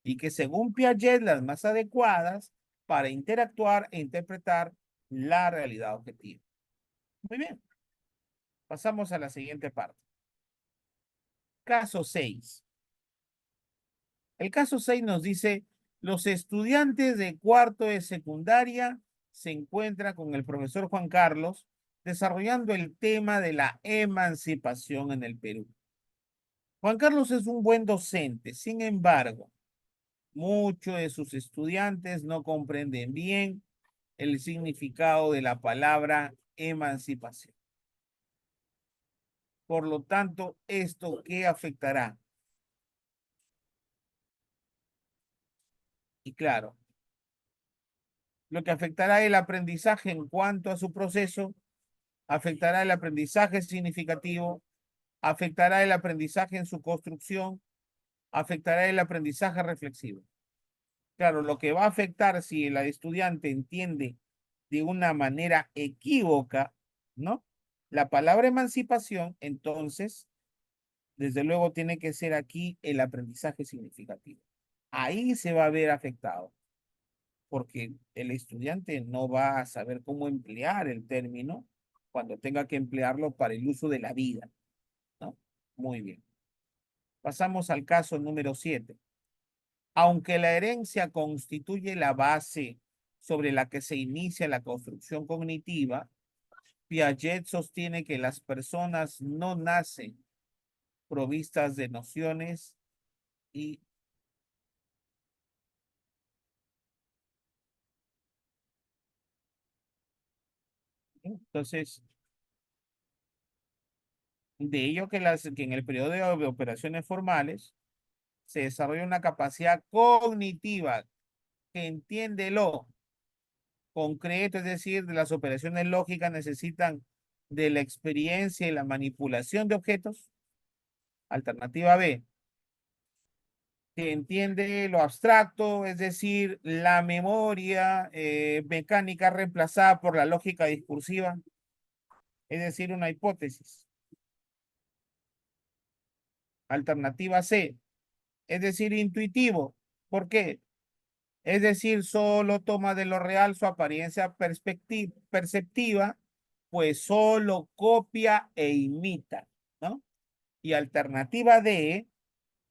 y que según Piaget las más adecuadas para interactuar e interpretar la realidad objetiva. Muy bien, pasamos a la siguiente parte. Caso 6. El caso 6 nos dice, los estudiantes de cuarto de secundaria se encuentran con el profesor Juan Carlos desarrollando el tema de la emancipación en el Perú. Juan Carlos es un buen docente, sin embargo, muchos de sus estudiantes no comprenden bien el significado de la palabra emancipación. Por lo tanto, ¿esto qué afectará? Y claro, lo que afectará el aprendizaje en cuanto a su proceso, afectará el aprendizaje significativo, afectará el aprendizaje en su construcción, afectará el aprendizaje reflexivo. Claro, lo que va a afectar si el estudiante entiende de una manera equívoca, ¿no? La palabra emancipación, entonces, desde luego tiene que ser aquí el aprendizaje significativo. Ahí se va a ver afectado, porque el estudiante no va a saber cómo emplear el término cuando tenga que emplearlo para el uso de la vida, ¿no? Muy bien. Pasamos al caso número 7. Aunque la herencia constituye la base sobre la que se inicia la construcción cognitiva, Piaget sostiene que las personas no nacen provistas de nociones y entonces de ello que en el periodo de operaciones formales se desarrolla una capacidad cognitiva que entiende lo concreto, es decir, de las operaciones lógicas necesitan de la experiencia y la manipulación de objetos. Alternativa B, que entiende lo abstracto, es decir, la memoria mecánica reemplazada por la lógica discursiva. es decir, una hipótesis. Alternativa C, es decir, intuitivo. ¿Por qué? Es decir, solo toma de lo real su apariencia perceptiva, pues solo copia e imita, ¿no? Y alternativa D,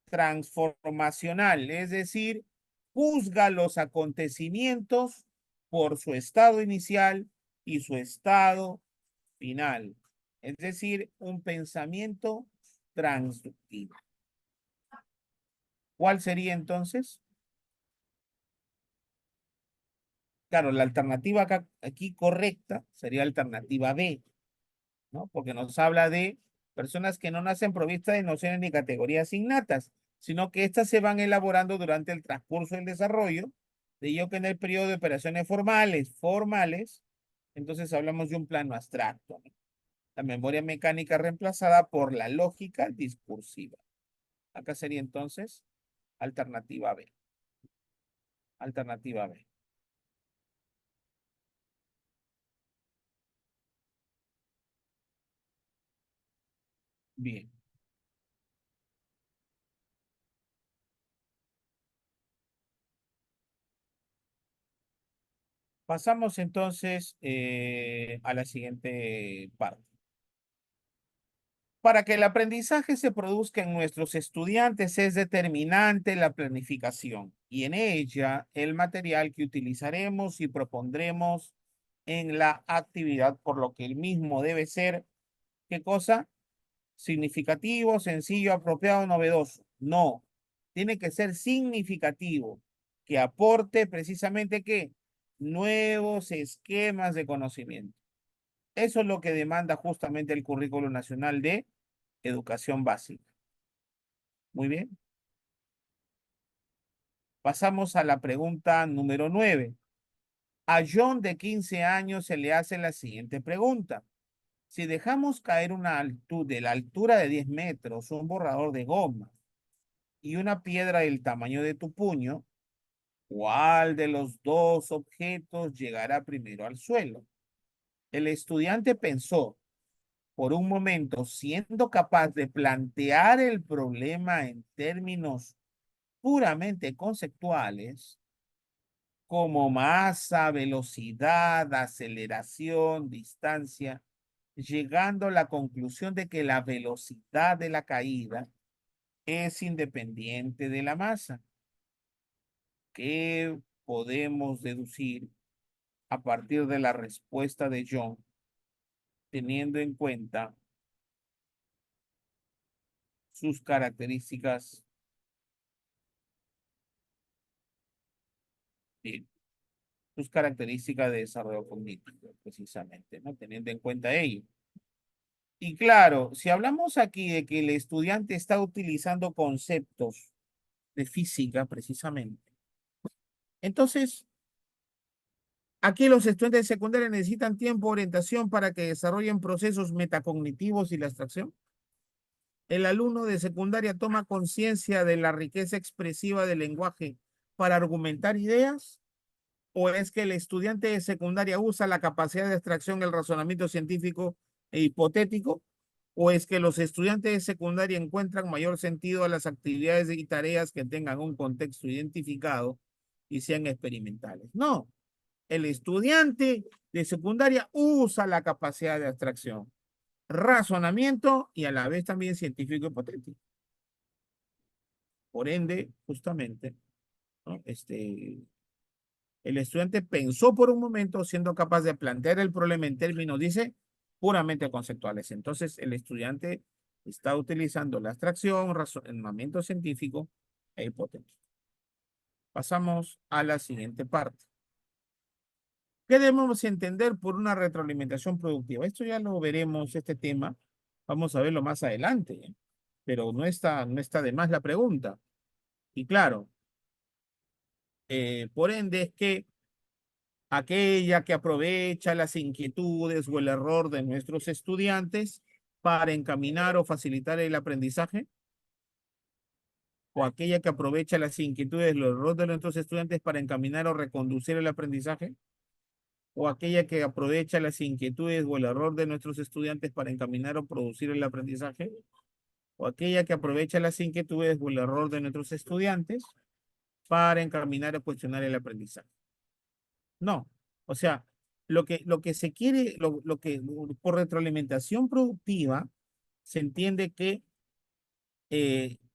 transformacional, es decir, juzga los acontecimientos por su estado inicial y su estado final. Es decir, un pensamiento transductivo. ¿Cuál sería entonces? Claro, la alternativa aquí correcta sería alternativa B, ¿no? Porque nos habla de personas que no nacen provistas de nociones ni categorías innatas, sino que éstas se van elaborando durante el transcurso del desarrollo, de ello que en el periodo de operaciones formales, entonces hablamos de un plano abstracto, ¿no? La memoria mecánica reemplazada por la lógica discursiva. Acá sería entonces alternativa B. Alternativa B. Bien. Pasamos entonces a la siguiente parte. Para que el aprendizaje se produzca en nuestros estudiantes es determinante la planificación y en ella el material que utilizaremos y propondremos en la actividad, por lo que el mismo debe ser, ¿qué cosa? Significativo, sencillo, apropiado, novedoso. No, tiene que ser significativo, que aporte precisamente ¿qué? Nuevos esquemas de conocimiento. Eso es lo que demanda justamente el currículo nacional de educación básica. Muy bien. Pasamos a la pregunta número 9. A John de 15 años se le hace la siguiente pregunta. Si dejamos caer de la altura de 10 metros un borrador de goma y una piedra del tamaño de tu puño, ¿cuál de los dos objetos llegará primero al suelo? El estudiante pensó por un momento, siendo capaz de plantear el problema en términos puramente conceptuales, como masa, velocidad, aceleración, distancia, llegando a la conclusión de que la velocidad de la caída es independiente de la masa. ¿Qué podemos deducir a partir de la respuesta de John, teniendo en cuenta sus características, eh, sus características de desarrollo cognitivo, precisamente, ¿no? Teniendo en cuenta ello. Y claro, si hablamos aquí de que el estudiante está utilizando conceptos de física, precisamente, entonces, aquí los estudiantes de secundaria necesitan tiempo, orientación para que desarrollen procesos metacognitivos y la abstracción. El alumno de secundaria toma conciencia de la riqueza expresiva del lenguaje para argumentar ideas. ¿O es que el estudiante de secundaria usa la capacidad de abstracción, el razonamiento científico e hipotético? ¿O es que los estudiantes de secundaria encuentran mayor sentido a las actividades y tareas que tengan un contexto identificado y sean experimentales? No, el estudiante de secundaria usa la capacidad de abstracción, razonamiento y a la vez también científico hipotético. Por ende, justamente, ¿no? El estudiante pensó por un momento siendo capaz de plantear el problema en términos, dice, puramente conceptuales. Entonces, el estudiante está utilizando la abstracción, razonamiento científico e hipotético. Pasamos a la siguiente parte. ¿Qué debemos entender por una retroalimentación productiva? Esto ya lo veremos, este tema. Vamos a verlo más adelante, ¿eh? Pero no está de más la pregunta. Y claro, por ende es que aquella que aprovecha las inquietudes o el error de nuestros estudiantes para encaminar o facilitar el aprendizaje, o aquella que aprovecha las inquietudes, los errores de nuestros estudiantes para encaminar o reconducir el aprendizaje. o aquella que aprovecha las inquietudes o el error de nuestros estudiantes para encaminar o producir el aprendizaje, o aquella que aprovecha las inquietudes o el error de nuestros estudiantes para encaminar o cuestionar el aprendizaje. No, o sea, lo que se quiere, lo que por retroalimentación productiva, se entiende que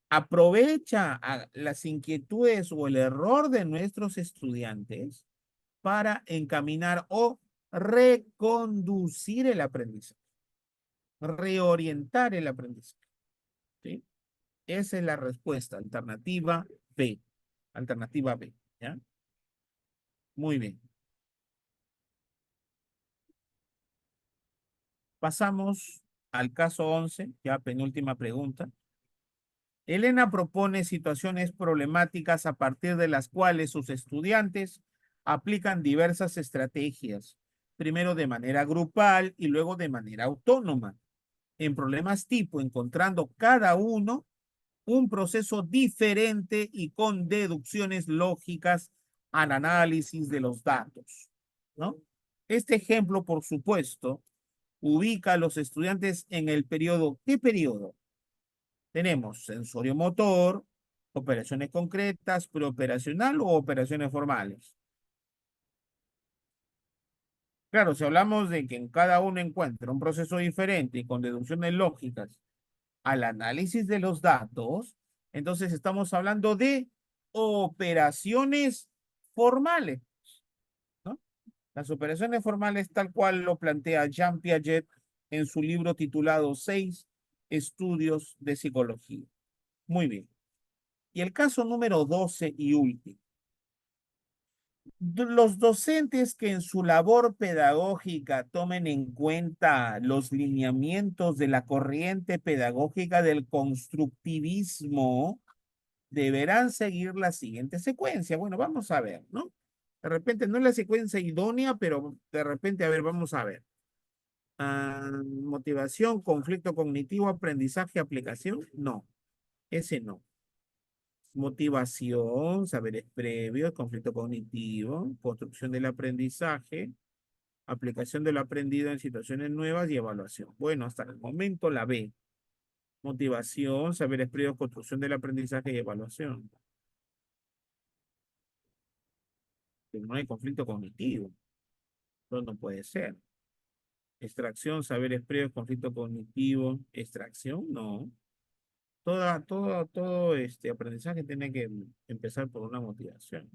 aprovecha las inquietudes o el error de nuestros estudiantes para encaminar o reconducir el aprendizaje, reorientar el aprendizaje. ¿Sí? Esa es la respuesta, alternativa B. Alternativa B, ¿ya? Muy bien. Pasamos al caso 11, ya penúltima pregunta. Elena propone situaciones problemáticas a partir de las cuales sus estudiantes aplican diversas estrategias, primero de manera grupal y luego de manera autónoma, en problemas tipo encontrando cada uno un proceso diferente y con deducciones lógicas al análisis de los datos, ¿no? Este ejemplo, por supuesto, ubica a los estudiantes en el periodo. ¿Qué periodo? Tenemos sensorio motor, operaciones concretas, preoperacional o operaciones formales. Claro, si hablamos de que en cada uno encuentra un proceso diferente y con deducciones lógicas al análisis de los datos, entonces estamos hablando de operaciones formales, ¿no? Las operaciones formales tal cual lo plantea Jean Piaget en su libro titulado Seis estudios de psicología. Muy bien. Y el caso número 12 y último. Los docentes que en su labor pedagógica tomen en cuenta los lineamientos de la corriente pedagógica del constructivismo deberán seguir la siguiente secuencia. Bueno, vamos a ver, ¿no? De repente no es la secuencia idónea, pero de repente, a ver, vamos a ver. Motivación, conflicto cognitivo, aprendizaje, aplicación. No, ese no. Motivación, saberes previos, conflicto cognitivo, construcción del aprendizaje, aplicación de lo aprendido en situaciones nuevas y evaluación. Bueno, hasta el momento la B. Motivación, saberes previos, construcción del aprendizaje y evaluación. Pero no hay conflicto cognitivo. Eso no puede ser. Extracción, saberes previos, conflicto cognitivo, extracción, no. Todo este aprendizaje tiene que empezar por una motivación.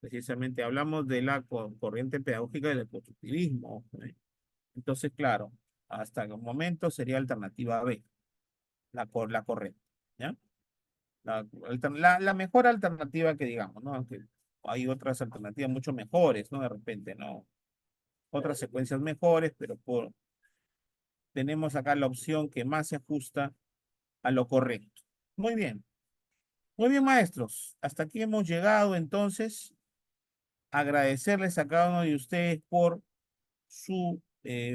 Precisamente hablamos de la corriente pedagógica del constructivismo. ¿Eh? Entonces, claro, hasta el momento sería alternativa B, la correcta. ¿Ya? La mejor alternativa que digamos, ¿no? Aunque hay otras alternativas mucho mejores, ¿no? De repente, ¿no? Otras secuencias mejores, pero tenemos acá la opción que más se ajusta a lo correcto. Muy bien, maestros. Hasta aquí hemos llegado, entonces, agradecerles a cada uno de ustedes por su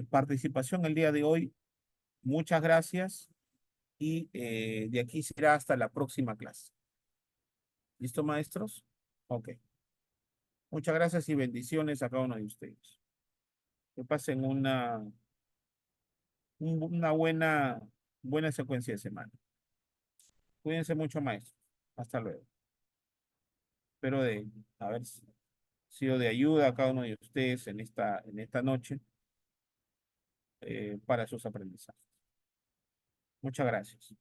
participación el día de hoy. Muchas gracias y de aquí será hasta la próxima clase. ¿Listo, maestros? Ok. Muchas gracias y bendiciones a cada uno de ustedes. Que pasen una buena secuencia de semana. Cuídense mucho, maestros. Hasta luego. Espero de haber sido de ayuda a cada uno de ustedes en esta noche para sus aprendizajes. Muchas gracias.